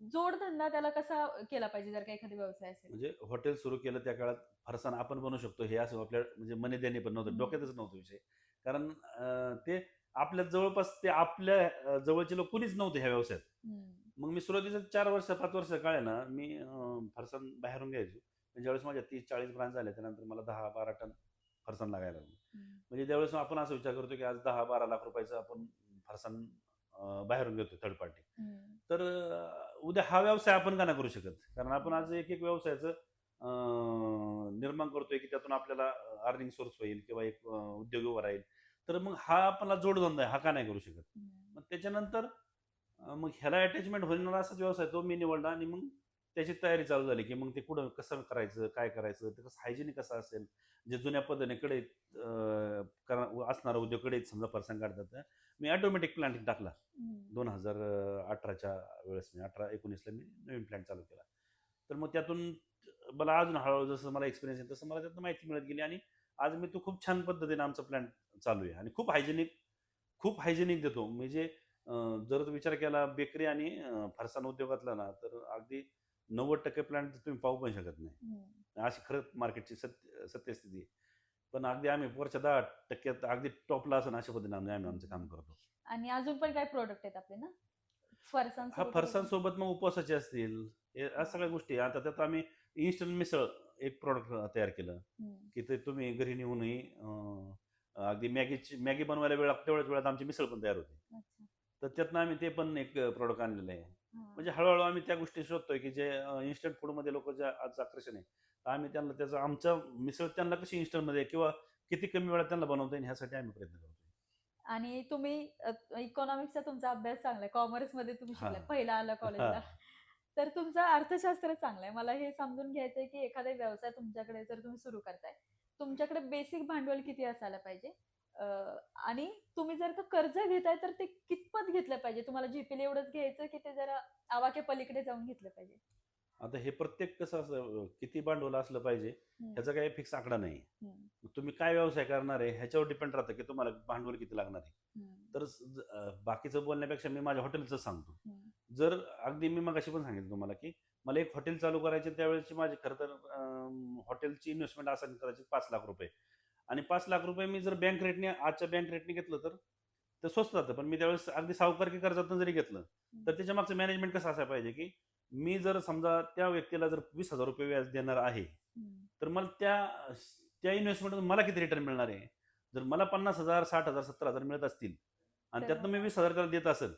जोडधंदा त्याला कसा केला पाहिजे जर का एखादा व्यवसाय असेल? म्हणजे हॉटेल सुरू केलं त्या काळात फरसाण आपण बनवू शकतो हे असं आपल्या म्हणजे मनी देणे पण नव्हतं, हम्म. डोक्यातच नव्हतं विषय. कारण ते आपल्या जवळपास ते आपल्या जवळचे लोक कुणीच नव्हते ह्या व्यवसायात. हम्म. मग मी सुरुवातीचा 4 वर्ष 5 वर्ष काळ आहे ना, मी फरसाण बाहेरून घ्यायचो. पण ज्यावेळेस माझ्या 30-40 ब्रांच झाल्या त्यानंतर मला 10-12 टन फरसाण लागायला लागलं. हम्म. म्हणजे त्यावेळेस आपण असा विचार करतो की आज 10-12 लाख रुपयाचं आपण फरसाण बाहेरून घेतो थर्ड पार्टी. हम्म. तर उद्या हा व्यवसाय आपण का नाही करू शकत? कारण आपण आज एक व्यवसायाचं निर्माण करतोय की त्यातून आपल्याला अर्निंग सोर्स होईल किंवा एक उद्योग उभा राहील. तर मग हा आपला जोडधंदा आहे, हा का नाही करू शकत? हम्म. मग त्याच्यानंतर मग ह्याला अटॅचमेंट होणार असाच व्यवसाय तो मी निवडला आणि मग त्याची तयारी चालू झाली की मग ते कुठं कसं करायचं, काय करायचं, ते कसं हायजेनिक कसं असेल, जे जुन्या पद्धतीने कडे असणारा उद्योग कडे समजा फरसाण काढतात. मी ऑटोमॅटिक प्लांट टाकला. हम्म. 2018च्या वेळेस मी 18-19ला मी नवीन प्लॅन चालू केला. तर मग त्यातून मला अजून हळूहळू जसं मला एक्सपिरियन्स आहे तसं मला त्यातून माहिती मिळत गेली आणि आज मी तो खूप छान पद्धतीने आमचा प्लॅन चालू आहे आणि खूप हायजेनिक देतो. म्हणजे जर तो विचार केला बेकरी आणि फरसाण उद्योगातला ना, तर अगदी 90% प्लॅन तुम्ही पाहू पण शकत नाही. हम्म. अशी खरंच मार्केटची सत्यस्थिती आहे. पण अगदी आम्ही वरच्या 10% अगदी टॉपला असेल अशा पद्धतीने आम्ही आमचं काम करतो. आणि अजून पण काही प्रोडक्ट आहेत आपले ना हा फरसाणसोबत फरसाण अजून? सोबत मग उपवासाचे असतील, हे या सगळ्या गोष्टी. आता त्यात आम्ही इन्स्टंट मिसळ एक प्रॉडक्ट तयार केलं, हम्म. की ते तुम्ही घरी नेऊनही अगदी मॅगी बनवायला वेळ लागतो तेवढ्याच वेळात आमची मिसळ पण तयार होते. अच्छा. तर त्यातनं आम्ही ते पण एक प्रॉडक्ट आणलेलं आहे. हा. म्हणजे हळूहळू आम्ही त्या गोष्टी शोधतोय, की जे इन्स्टंट फूडमध्ये लोक जे आज आकर्षण आहे. तर आम्ही त्यांना त्याचं आमचं मिसळ त्यांना कशी इन्स्टंटमध्ये किंवा किती कमी वेळात त्यांना बनवता येईल ह्यासाठी आम्ही प्रयत्न करतोय. आणि तुम्ही इकॉनॉमिक्सचा तुमचा अभ्यास चांगला आहे, कॉमर्स मध्ये तुम्ही हां. शिकलाय, पहिला आला हां. कॉलेजला. तर तुमचं अर्थशास्त्र चांगलं आहे. मला हे समजून घ्यायचंय की एखादा व्यवसाय तुमच्याकडे जर तुम्ही सुरू करताय, तुमच्याकडे बेसिक भांडवल किती असायला पाहिजे? अ, आणि तुम्ही जर का कर्ज घेताय तर ते कितपत घेतलं पाहिजे? तुम्हाला झेपेल एवढंच घ्यायचं की ते जरा आवाक्या पलीकडे जाऊन घेतलं पाहिजे? आता हे प्रत्येक कसं असं किती भांडवल असलं पाहिजे हं, ह्याचा काही फिक्स आकडा नाही. हं, तुम्ही काय व्यवसाय करणार आहे ह्याच्यावर डिपेंड राहतं की तुम्हाला भांडवल किती लागणार आहे. हं, तर बाकीचं बोलण्यापेक्षा मी माझ्या हॉटेलचं सांगतो. हं. जर अगदी मी मगाशी पण सांगितलं तुम्हाला की मला एक हॉटेल चालू करायचे त्यावेळेसची माझी खरं तर हॉटेलची इन्व्हेस्टमेंट असेल करायची ₹5,00,000 आणि ₹5,00,000 मी जर बँक रेटने आजच्या बँक रेटने घेतलं तर स्वस्त जातं. पण मी त्यावेळेस अगदी सावकारकी कर्जातून जरी घेतलं, तर त्याच्या मागचं मॅनेजमेंट कसं असायला पाहिजे की मी जर समजा त्या व्यक्तीला जर ₹20,000 व्याज देणार आहे, हं. तर मला त्या इन्व्हेस्टमेंटमधून मला किती रिटर्न मिळणार आहे? जर मला 50,000, 60,000, 70,000 मिळत असतील आणि तर त्यातनं मी मग 20,000 त्याला देत असेल,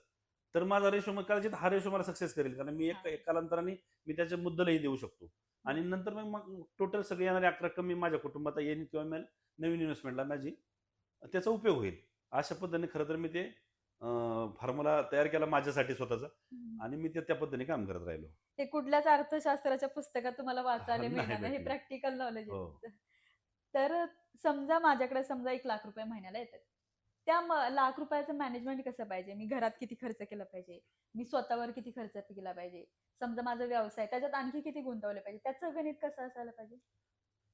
तर माझा रेशो मग कदाचित हा रेशो मला सक्सेस करेल. कारण मी हां. एक कालांतराने मी त्याचे मुद्दलही देऊ शकतो. आणि नंतर मग टोटल सगळी येणारी रक्कम मी माझ्या कुटुंबात येईल किंवा मी नवीन इन्व्हेस्टमेंटला माझी त्याचा उपयोग होईल. अशा पद्धतीने खरं तर मी ते फॉर्म्युला तयार केला माझ्यासाठी स्वतःचा हं. आणि मी ते त्या पद्धतीने काम करत राहिलो. हे कुठल्याच अर्थशास्त्राच्या पुस्तकात तुम्हाला वाचायला नाही मिळणार नाही. हे भेटलं. प्रॅक्टिकल नॉलेज आहे हो. तुमचं. तर समजा माझ्याकडे समजा ₹1,00,000 महिन्याला येतात. त्या ₹1,00,000चं मॅनेजमेंट कसं पाहिजे? मी घरात किती खर्च केला पाहिजे? मी स्वतःवर किती खर्च केला पाहिजे? समजा माझा व्यवसाय त्याच्यात आणखी किती गुंतवले पाहिजे? त्याचं गणित कसं असायला पाहिजे?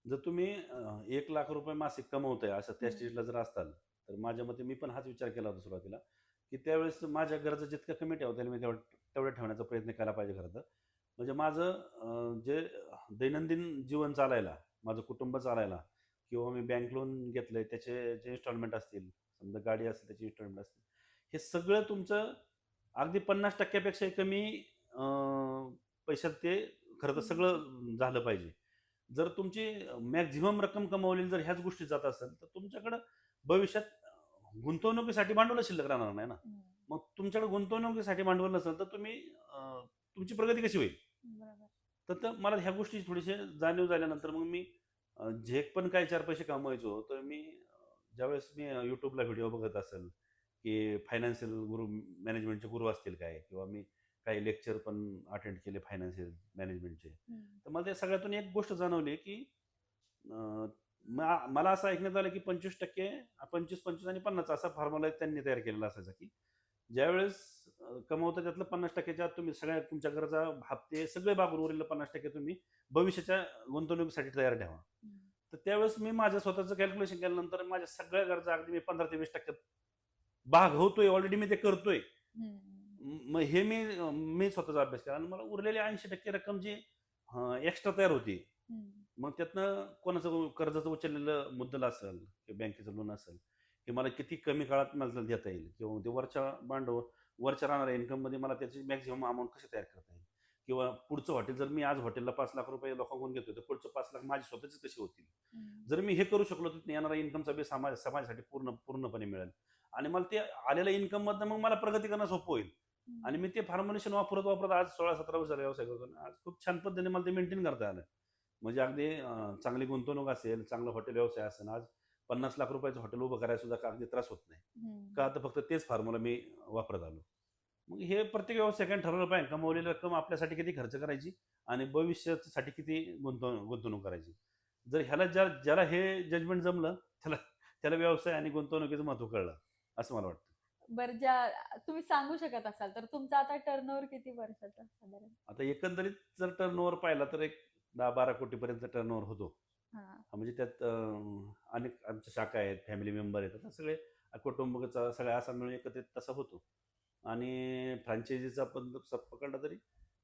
जर तुम्ही ₹1,00,000 मासिक कमवताय असं त्या हं, स्टेजला जर असताल, तर माझ्या मते मी पण हाच विचार केला होता सुरुवातीला, की त्यावेळेस माझ्या गरजा जितक्या कमी ठेवता येईल मी तेवढ्या ठेवण्याचा प्रयत्न केला पाहिजे खरं तर. म्हणजे माझं जे दैनंदिन जीवन चालायला, माझं कुटुंब चालायला किंवा मी बँक लोन घेतलंय त्याचे जे इन्स्टॉलमेंट असतील, समजा गाडी असेल त्याची इन्स्टॉलमेंट असतील, हे सगळं तुमचं अगदी 50% पेक्षाही कमी अ, पैशात ते खरं तर हं, सगळं झालं पाहिजे. जर तुमची मॅक्झिमम रक्कम कमवलेली जर ह्याच गोष्टी जात असेल, तर तुमच्याकडं भविष्यात गुंतवणुकीसाठी भांडवल शिल्लक राहणार नाही ना. हं. मग तुमच्याकडे गुंतवणुकीसाठी भांडवल नसेल, तर तुमची प्रगती कशी होईल? बरोबर. तर मला ह्या गोष्टी थोडीशी जाणीव झाल्यानंतर मग मी जे पण काही 4 पैसे कमवायचो, तर मी ज्यावेळेस मी YouTubeला व्हिडिओ बघत असेल, की फायनान्शियल गुरु मॅनेजमेंटचे गुरु असतील काय किंवा मी काही लेक्चर पण अटेंड केले फायनान्शियल मॅनेजमेंटचे. हं, तर मला त्या सगळ्यातून एक गोष्ट जाणवली, की अ, मला असं ऐकण्यात आलं, की 25% 25-25 आणि 50 असा फॉर्म्युला त्यांनी तयार केलेला असायचा, की ज्यावेळेस कमवता त्यातलं 50% आत तुम्ही सगळ्या तुमच्या गरजा, हप्ते सगळे बागून उरलेलं 50% तुम्ही भविष्याच्या गुंतवणुकीसाठी तयार ठेवा. हं, तर त्यावेळेस मी माझं स्वतःचं कॅल्क्युलेशन केल्यानंतर माझ्या सगळ्या गरजा अगदी मी 15 ते 20% भागवतोय. ऑलरेडी मी ते करतोय. हं, मग हे मी स्वतःचा अभ्यास केला आणि मला उरलेली 80% रक्कम जी एक्स्ट्रा तयार होती. हं, मग त्यातनं कोणाचं कर्जाचं उचललेलं मुद्दल असेल किंवा बँकेचं लोन असेल, हे मला किती कमी काळात मला देता येईल किंवा ते वरच्या राहणाऱ्या इन्कममध्ये मला त्याची मॅक्सिमम अमाउंट कशी तयार करता येईल किंवा पुढचं हॉटेल जर मी आज हॉटेलला ₹5,00,000 लोकांकडून घेतोय, तर पुढचं 5,00,000 माझे स्वतःचेच कसे होतील? हं, जर मी हे करू शकलो, तर येणारा इन्कमचा बेस समाजासाठी पूर्णपणे मिळेल आणि मला ते आलेल्या इन्कममधनं मग मला प्रगती करणं सोपं होईल. हं. आणि मी ते फॉर्म्युलेशन वापरत आज 16-17 वर्ष झाले व्यवसाय करतो आणि आज खूप छान पद्धतीने मला ते मेंटेन करता आलं. म्हणजे अगदी चांगली गुंतवणूक असेल, चांगला हॉटेल व्यवसाय असेल, आज ₹50,00,000 हॉटेल उभं करायला सुद्धा अगदी त्रास होत नाही. हं. का तर फक्त तेच फॉर्म्युला मी वापरत आलो. मग हे प्रत्येक व्यावसायिकाने ठरवलं पाहिजे कमवलेली रक्कम आपल्यासाठी किती खर्च करायची आणि भविष्यासाठी किती गुंतवणूक करायची. जर ज्याला हे जजमेंट जमलं, त्याला त्याला व्यवसाय आणि गुंतवणुकीचं महत्त्व कळलं, असं मला वाटतं. बरं तुम्ही सांगू शकत असाल तर तुमचा आता टर्नओव्हर किती वर्षाचा साधारण? आता एकंदरीत जर टर्नओव्हर पाहिला तर एक 10-12 कोटीपर्यंत टर्नओव्हर होतो. हां. म्हणजे त्यात अनेक आमच्या शाखा आहेत, फॅमिली मेंबर आहेत. आता सगळे कुटुंबाचा सगळा असा मिळून एकत्रित तसा होतो. आणि फ्रँचायझीचा पण जर पकडला तरी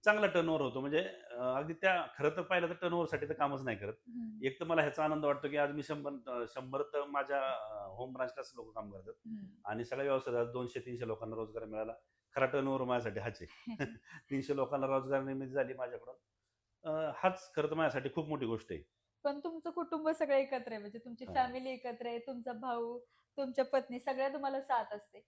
चांगला टर्नओव्हर होतो. म्हणजे अगदी त्या खरं तर पाहिलं तर टर्नओव्हरसाठी तर कामच नाही करत. हं, एक तर मला ह्याचा आनंद वाटतो, की आज मी 100 तर माझ्या होम ब्रांचलाच लोकं काम करतात हं. आणि सगळ्या व्यवसायात 200-300 लोकांना रोजगार मिळाला. खरा टर्नओव्हर माझ्यासाठी हाच आहे. 300 लोकांना रोजगार निर्मिती झाली माझ्याकडून. हाच खरं तर माझ्यासाठी खूप मोठी गोष्ट आहे. पण तुमचं कुटुंब सगळं एकत्र आहे. म्हणजे तुमची हां. फॅमिली एकत्र आहे, तुमचा भाऊ, तुमच्या पत्नी सगळ्या तुम्हाला साथ असते.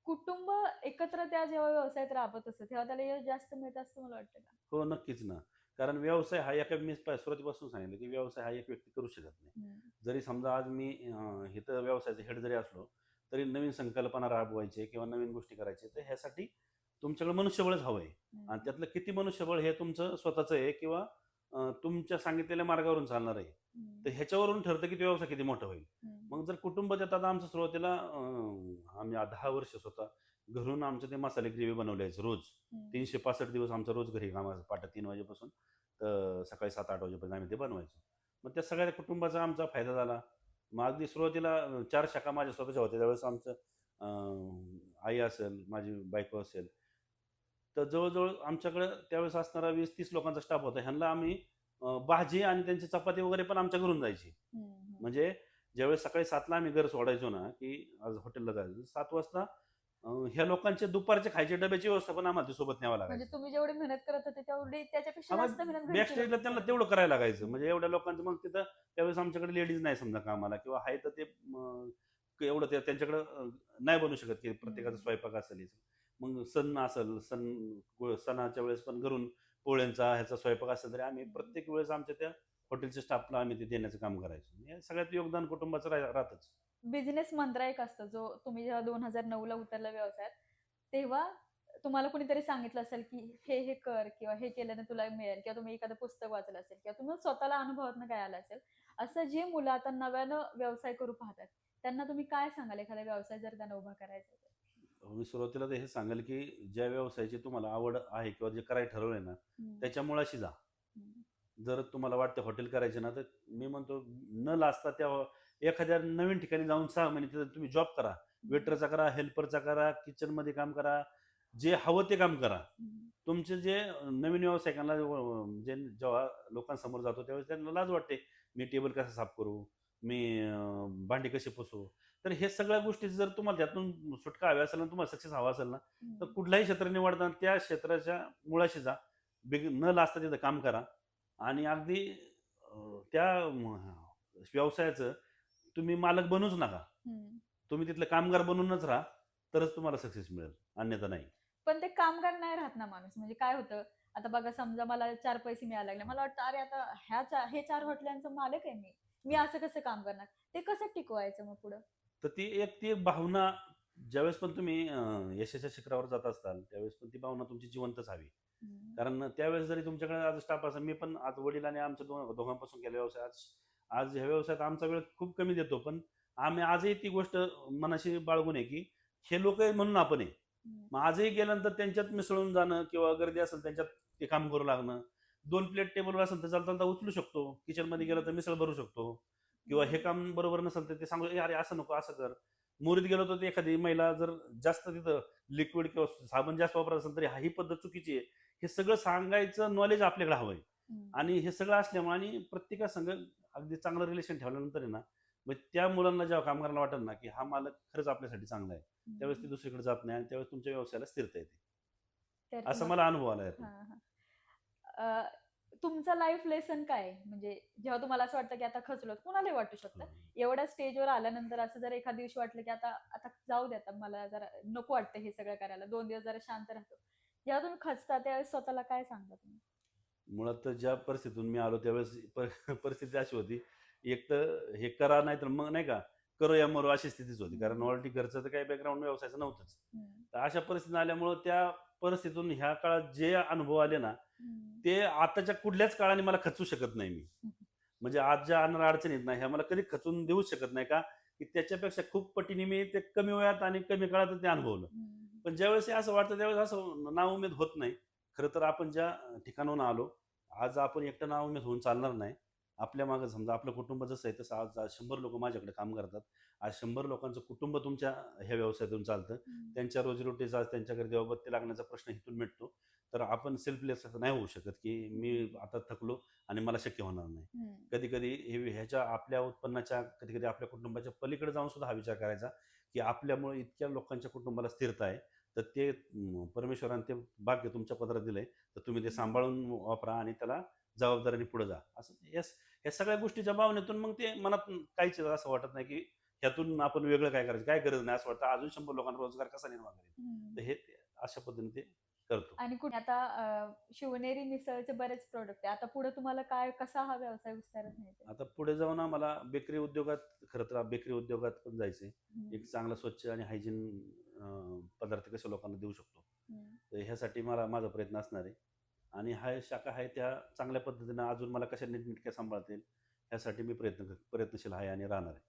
कुटुंब एकत्र त्या जेव्हा व्यवसायात राबत असतं, तेव्हा त्याला यश जास्त मिळतं असं मला वाटतं का? हो, नक्कीच ना. कारण व्यवसाय हा मी सुरुवातीपासून सांगितलं, की व्यवसाय हा एक व्यक्ती करू शकत नाही. हं, जरी समजा आज मी इथं व्यवसायाचा हेड जरी असलो, तरी नवीन संकल्पना राबवायची किंवा नवीन गोष्टी करायच्या, तर ह्यासाठी तुमच्याकडे मनुष्यबळच हवं आहे. हं, आणि त्यातलं किती मनुष्यबळ हे तुमचं स्वतःचं आहे किंवा तुमच्या सांगितलेल्या मार्गावरून चालणार आहे. तर ह्याच्यावरून ठरतं की तो व्यवसाय किती मोठा होईल. मग जर कुटुंब देतात आमचं सुरुवातीला आम्ही 10 वर्ष स्वतः घरून आमचं ते मसाले ग्रेव्ही बनवल्याचं रोज. 365 दिवस आमचा रोज घरी काम असायचं. पहाटे 3 वाजेपासून तर सकाळी 7-8 वाजेपर्यंत आम्ही ते बनवायचो. मग त्या सगळ्या कुटुंबाचा आमचा फायदा झाला. मग अगदी सुरुवातीला 4 शाखा माझ्या स्वतःच्या होत्या. त्यावेळेस आमचं आई असेल, माझी बायको असेल, तर जवळ-जवळ आमच्याकडे त्यावेळेस असणारा 20-30 लोकांचा स्टाफ होता. ह्यांना आम्ही भाजी आणि त्यांची चपाती वगैरे पण आमच्या घरून जायची. म्हणजे ज्यावेळेस सकाळी 7:00ला आम्ही घर सोडायचो ना, की आज हॉटेलला जायचं. 7 वाजता ह्या लोकांचे दुपारचे खायचे डब्याची व्यवस्था पण आम्हाला ते सोबत न्यावं म्हणजे लागायचं. तुम्ही जेवढी मेहनत करत होते तेवढी त्याच्यापेक्षा हां, जास्त मग मेहनत बॅक घरची स्टेजला लोकं त्यांना करत तेवढं होते. करायला लागायचं. म्हणजे एवढ्या लोकांचं मग तिथं त्यावेळेस आमच्याकडे लेडीज नाही समजा कामाला किंवा आहे तर ते एवढं ते त्यांच्याकडं नाही बनवू शकत की प्रत्येकाचा हं. स्वयंपाक असेल. मग सण असेल, सणाच्या वेळेस पण घरून पोळ्यांचा ह्याचा स्वयंपाक असेल तरी आम्ही हं. प्रत्येक वेळेस आमच्या त्या हॉटेलच्या स्टाफला आम्ही ते देण्याचं काम करायचो. हे सगळ्यात योगदान कुटुंबाचं राहतच. बिझनेस मंत्रा एक असतो जो तुम्ही जेव्हा 2009ला उतरला व्यवसायात, तेव्हा तुम्हाला कुणीतरी सांगितलं असेल, की हे कर किंवा हे केल्याने तुला मिळेल किंवा तुम्ही एखादं पुस्तक वाचलं असेल किंवा तुम्ही स्वतःला अनुभवातनं काय आलं असेल. असं जे मुलं आता नव्यानं व्यवसाय करू पाहतात, त्यांना तुम्ही काय सांगाल एखादा व्यवसाय जर त्यांना उभा करायचा आहे तर? मी सुरुवातीला तर हे सांगेल की ज्या व्यवसायाची तुम्हाला आवड आहे किंवा जे करायला ठरवलंय ना, हं, त्याच्या मुळाशी जा. हं, जर तुम्हाला वाटतं हॉटेल करायचे ना, तर मी म्हणतो न लाजता त्या एखाद्या नवीन ठिकाणी जाऊन 6 महिने तिथं तुम्ही जॉब करा. हं, वेटरचा करा, हेल्परचा करा, किचनमध्ये काम करा. जे हवं ते काम करा. हं, तुमचे जे नवीन व्यावसायिकांना जे जेव्हा लोकांसमोर जातो त्यावेळेस त्यांना लाज वाटते. मी टेबल कसा साफ करू? मी भांडी कशी पुसू? तर हे सगळ्या गोष्टी जर तुम्हाला त्यातून सुटका हवी असेल आणि तुम्हाला सक्सेस हवा असेल ना, तर हं. कुठलाही क्षेत्र निवडताना त्या क्षेत्राच्या मुळाशी जा. न लाजता तिथं काम करा आणि अगदी त्या व्यवसायाचं तुम्ही मालक बनूच नका. हं. तुम्ही तिथले कामगार बनूनच राहा, तरच तुम्हाला सक्सेस मिळेल. अन्यथा नाही. पण ते कामगार नाही राहत ना माणूस. म्हणजे काय होतं, आता बघा समजा मला 4 पैसे मिळायला लागले. मला वाटतं अरे आता हे 4 हॉटेलांचा मालक आहे मी. मी असं कसं काम करणार? ते कसं टिकवायचं मग पुढं? तर ती एक भावना ज्यावेळेस पण तुम्ही यशाच्या शिखरावर जात असताल, त्यावेळेस पण ती भावना तुमची जिवंतच हवी. हं, कारण त्यावेळेस जरी तुमच्याकडे आज स्टाफ असेल, मी पण आज वडील आणि आमच्या दोघांपासून केला व्यवसाय. आज आज ह्या व्यवसायात आमचा वेळ खूप कमी देतो. पण आम्ही आजही ती गोष्ट मनाशी बाळगून आहे, की हे लोक आहे म्हणून आपण आहे. हं, मग आजही गेल्यानंतर त्यांच्यात मिसळून जाणं किंवा गर्दी असेल त्यांच्यात ते काम करू लागणं. 2 प्लेट टेबलवर असेल तर चालता-चालता उचलू शकतो. किचनमध्ये गेलं तर मिसळ भरू शकतो. किंवा हे हं, काम बरोबर नसेल तर ते सांगू, "ए अरे असं नको, असं कर." मुरीत गेलो तर ते एखादी महिला जर जास्त तिथं लिक्विड किंवा साबण जास्त वापरत असेल तरी ही पद्धत चुकीची आहे. हे सगळं सांगायचं नॉलेज आपल्याकडे हवंय. हं, आणि हे सगळं असल्यामुळे आणि प्रत्येकासंग अगदी चांगलं रिलेशन ठेवल्यानंतर आहे ना, मग त्या मुलांना जेव्हा कामगारांना वाटेल ना, की हा मालक खरंच आपल्यासाठी चांगला आहे. त्यावेळेस ते हं. दुसरीकडे जात नाही आणि त्यावेळेस तुमच्या व्यवसायाला स्थिरता येते. तर असा मग मला अनुभव आला यातून. हां, हां. अ, तुमचा लाईफ लेसन काय आहे? म्हणजे जेव्हा तुम्हाला असं वाटतं, की आता खचलोत, कुणालाही वाटू शकतं. हं. एवढ्या स्टेजवर आल्यानंतर असं जर एखाद दिवशी वाटलं, की आता आता जाऊ दे आता मला जरा नको वाटतं हे सगळं करायला. 2 दिवस जरा शांत राहतो. जेव्हा तुम्ही खचता त्यावेळेस स्वतःला काय सांगता तुम्ही? मुळात तर ज्या परिस्थितीतून मी आलो त्यावेळेस परिस्थिती अशी होती, एक तर हे करा नाहीतर मग नाही का, करो या मरो अशी स्थितीच होती. कारण हं, ऑलरेडी घरचं तर काही बॅकग्राऊंड व्यवसायाचं नव्हतंच. हं, तर अशा परिस्थितीत आल्यामुळं त्या परिस्थितीतून ह्या काळात जे अनुभव आले ना, हं, ते आताच्या कुठल्याच काळाने मला खचू शकत नाही मी. हं, म्हणजे आज ज्या येणाऱ्या अडचणी आहेत ना, ह्या मला कधी खचून देऊच शकत नाही का, की त्याच्यापेक्षा खूप पटीने मी ते कमी वयात आणि कमी काळात ते अनुभवलं. हं, पण ज्यावेळेस हे असं वाटतं त्यावेळेस असं नाउमेद होत नाही. खरं तर आपण ज्या ठिकाणाहून आलो, आज आपण एकटं नाउमेद होऊन चालणार नाही. आपल्या मागे समजा आपलं कुटुंब जसं आहे तसं आज 100 लोकं माझ्याकडे काम करतात. आज 100 लोकांचं कुटुंब तुमच्या ह्या व्यवसायातून चालतं. हं, त्यांच्या रोजीरोटीचा आज त्यांच्याकडे दिवाबत्ती लागण्याचा प्रश्न इथून मिटतो. तर आपण सेल्फलेस असं नाही होऊ शकत, की मी आता थकलो आणि मला शक्य होणार नाही. हं, कधी-कधी ह्याच्या आपल्या उत्पन्नाच्या कधी-कधी आपल्या कुटुंबाच्या पलीकडे जाऊन सुद्धा हा विचार करायचा, की आपल्यामुळे इतक्या लोकांच्या कुटुंबाला स्थिरता आहे. तर ते परमेश्वराने ते भाग्य तुमच्या पदरात दिलंय. तर तुम्ही ते हं. सांभाळून वापरा आणि त्याला जबाबदारीने पुढे जा. असं या सगळ्या गोष्टीच्या भावनेतून मग ते मनात काहीच असं वाटत नाही, की ह्यातून आपण वेगळं काय करायचं? काय गरज नाही असं वाटतं. अजून 100 लोकांना रोजगार कसा निर्माण करेल? हं. तर हे अशा पद्धतीने ते करतो. आणि कुठे आता शिवनेरी मिसळचे बरेच प्रॉडक्ट आहे. आता पुढे तुम्हाला काय कसा हा व्यवसाय विस्तारत न्यायचा आहे? आता पुढे जाऊन आम्हाला बेकरी उद्योगात खरं तर बेकरी उद्योगात पण जायचंय. हं, एक चांगला स्वच्छ आणि हायजीन पदार्थ कसे लोकांना देऊ शकतो. हं, तर ह्यासाठी मला माझा प्रयत्न असणार आहे. आणि हा शाखा आहे त्या चांगल्या पद्धतीनं अजून मला कशा नीटनेटक्या सांभाळतील ह्यासाठी मी प्रयत्नशील आहे आणि राहणार आहे.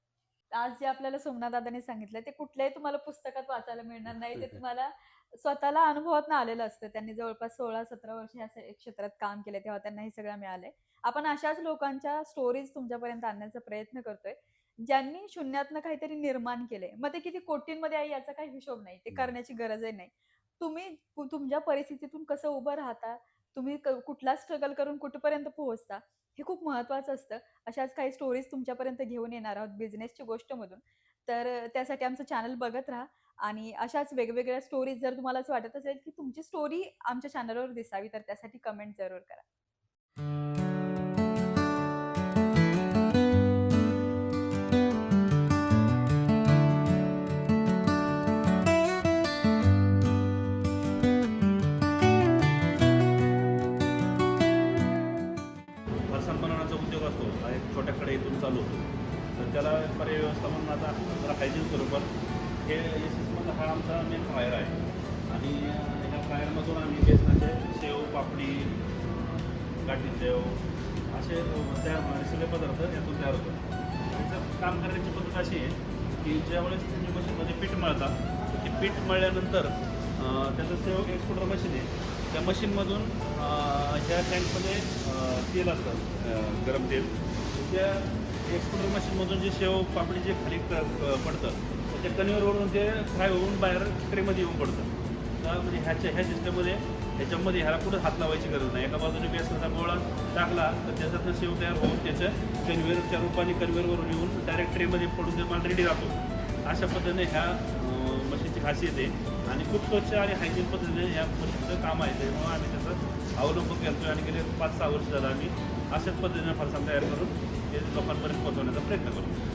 आज जे आपल्याला सोमनाथ दादांनी सांगितलं ते कुठल्याही तुम्हाला पुस्तकात वाचायला मिळणार नाही. ते तुम्हाला स्वतःला अनुभवातनं आलेलं असतं. त्यांनी जवळपास 16-17 वर्ष ह्या क्षेत्रात काम केले तेव्हा त्यांना हे सगळं मिळालंय. आपण अशाच लोकांच्या स्टोरीज तुमच्यापर्यंत आणण्याचा प्रयत्न करतोय, ज्यांनी शून्यातनं काहीतरी निर्माण केलंय. मग ते किती कोटींमध्ये आहे याचा काही हिशोब नाही. ते करण्याची गरजही नाही. तुम्ही तुमच्या परिस्थितीतून कसं उभं राहता, तुम्ही कुठला स्ट्रगल करून कुठपर्यंत पोहोचता, हे खूप महत्त्वाचं असतं. अशाच काही स्टोरीज तुमच्यापर्यंत घेऊन येणार आहोत बिझनेसची गोष्टमधून. तर त्यासाठी आमचं चॅनल बघत राहा आणि अशाच वेगवेगळ्या स्टोरीज जर तुम्हाला असं वाटत असेल, की तुमची स्टोरी आमच्या चॅनलवर दिसावी, तर त्यासाठी कमेंट जरूर करा. फरसाण बनवण्याचा उद्योग असतो हा एक छोट्या कढईतून चालू होतो. तर त्याला पर्याय व्यवस्था म्हणून आता जरा हायजीन स्वरूपात हे एस-एसमधला हा आमचा मेन फ्रायर आहे आणि ह्या फ्रायरमधून आम्ही बेसनाचे शेव, पापडी, गाठी शेव असे सगळे पदार्थ यातून तयार होतात. त्याचं काम करण्याची पद्धत अशी आहे की ज्यावेळेस तुम्ही मशीनमध्ये पीठ मळता ते पीठ मळल्यानंतर त्याचं सेव एक्सपोर्टर मशीन आहे. त्या मशीनमधून ह्या टँकमध्ये तेल असतं गरम तेल. त्या एक्सपोर्टर मशीनमधून जे शेव पापडी जे खाली पडतं तर त्या कन्व्हेअरवरून ते फ्राय होऊन बाहेर ट्रेमध्ये येऊन पडतं. तर म्हणजे ह्या सिस्टममध्ये ह्याच्यामध्ये ह्याला कुठं हात लावायची गरज नाही. एका बाजूने बेसनाचा गोळा टाकला तर त्याच्यातनं शेव तयार होऊन त्याचं कन्व्हेअरच्या रूपाने कन्व्हेअरवरून येऊन डायरेक्ट ट्रेमध्ये पडून ते माल रेडी राहतो. अशा पद्धतीने ह्या मशीनची खासियत आहे आणि खूप स्वच्छ आणि हायजीन पद्धतीने या मशीनचं काम आहे. त्यामुळे आम्ही त्याचा अवलंब करतो आणि गेले 5-6 वर्ष झालं आम्ही अशाच पद्धतीने फरसाण तयार करून ते लोकांपर्यंत पोहोचवण्याचा प्रयत्न करतो.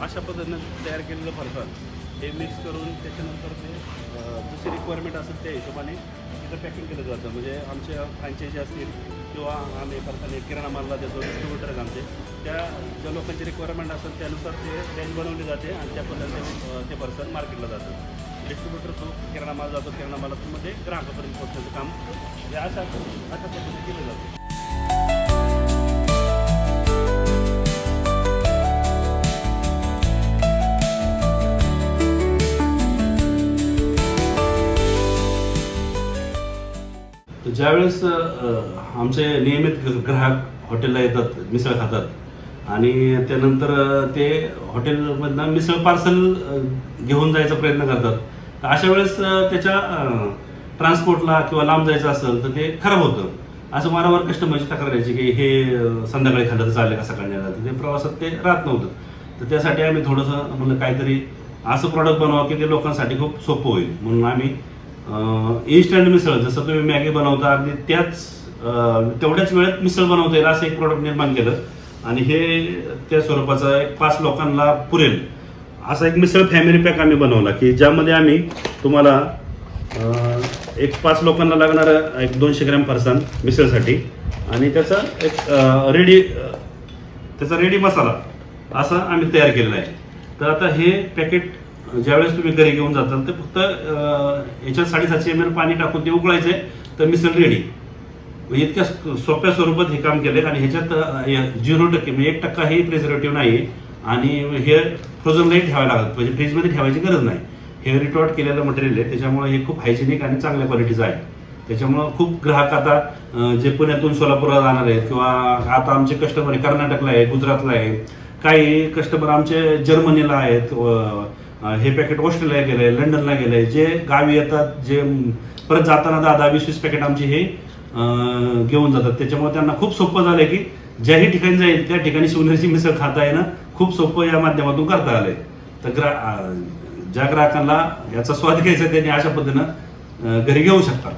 अशा पद्धतीनं तयार केलेलं फरसाण हे मिक्स करून त्याच्यानंतर ते जशी रिक्वायरमेंट असेल त्या हिशोबाने तिथं पॅकिंग केलं जातं. म्हणजे आमच्या फ्रँचायझी असतील किंवा आम्ही फरसाण किराणा मालला देतो, डिस्ट्रीब्युटर आमचे त्या ज्या लोकांची रिक्वायरमेंट असेल त्यानुसार ते रेंज बनवली जाते आणि त्या पद्धतीने ते फरसाण मार्केटला जातं. डिस्ट्रीब्युटर तो किराणा माल जातो, किराणा मालामध्ये ग्राहकापर्यंत पोहोचण्याचं काम हे अशा पद्धतीने केलं जातं. ज्यावेळेस आमचे नियमित ग्राहक हॉटेलला येतात, मिसळ खातात आणि त्यानंतर ते हॉटेलमधनं मिसळ पार्सल घेऊन जायचा प्रयत्न करतात. तर अशा वेळेस त्याच्या ट्रान्सपोर्टला किंवा लांब जायचं असेल तर ते खराब होतं. असं वारंवार कस्टमरची तक्रार यायची की हे संध्याकाळी खाल्लं तर चालेल का सकाळी नाही राहतं. ते प्रवासात ते राहत नव्हतं. तर त्यासाठी आम्ही थोडंसं म्हणलं काहीतरी असं प्रॉडक्ट बनवावं की ते लोकांसाठी खूप सोपं होईल. म्हणून आम्ही इन्स्टंट मिसळ जसं तुम्ही मॅगी बनवता अगदी तेवढ्याच वेळेत मिसळ बनवता येईल असं एक प्रॉडक्ट निर्माण केलं आणि हे त्या स्वरूपाचा एक 5 लोकांना पुरेल असा एक मिसळ फॅमिली पॅक आम्ही बनवला की ज्यामध्ये आम्ही तुम्हाला एक 5 लोकांना लागणारं एक 200 ग्रॅम फरसाण मिसळसाठी आणि त्याचा रेडी मसाला असा आम्ही तयार केलेला आहे. तर आता हे पॅकेट ज्यावेळेस तुम्ही घरी घेऊन जाताल तर फक्त याच्यात 750 ml पाणी टाकून ते उकळायचे तर मिसळ रेडी. म्हणजे इतक्या सोप्या स्वरूपात हे काम केलं आणि ह्याच्यात 0% म्हणजे 1% हे प्रिझर्वेटिव्ह नाही आणि हे फ्रोझनलाही ठेवायला लागत म्हणजे फ्रीजमध्ये ठेवायची गरज नाही. हे रिटॉर्ट केलेलं मटेरियल आहे त्याच्यामुळे हे खूप हायजेनिक आणि चांगल्या क्वालिटीचं आहे. त्याच्यामुळं खूप ग्राहक आता जे पुण्यातून सोलापूरला जाणार आहेत किंवा आता आमचे कस्टमर कर्नाटकला आहे, गुजरातला आहे, काही कस्टमर आमचे जर्मनीला आहेत, हे पॅकेट ऑस्ट्रेलिया गेलं आहे, लंडनला गेलं आहे, जे गावी येतात जे परत जाताना 10-20 पॅकेट आमचे हे घेऊन जातात. त्याच्यामुळे त्यांना खूप सोपं झालं आहे की ज्याही ठिकाणी जाईल त्या ठिकाणी शिवनेरीची मिसळ खाता येणं खूप सोपं या माध्यमातून करता आलं आहे. तर ज्या ग्राहकांना याचा स्वाद घ्यायचा त्यांनी अशा पद्धतीनं घरी घेऊ शकतात.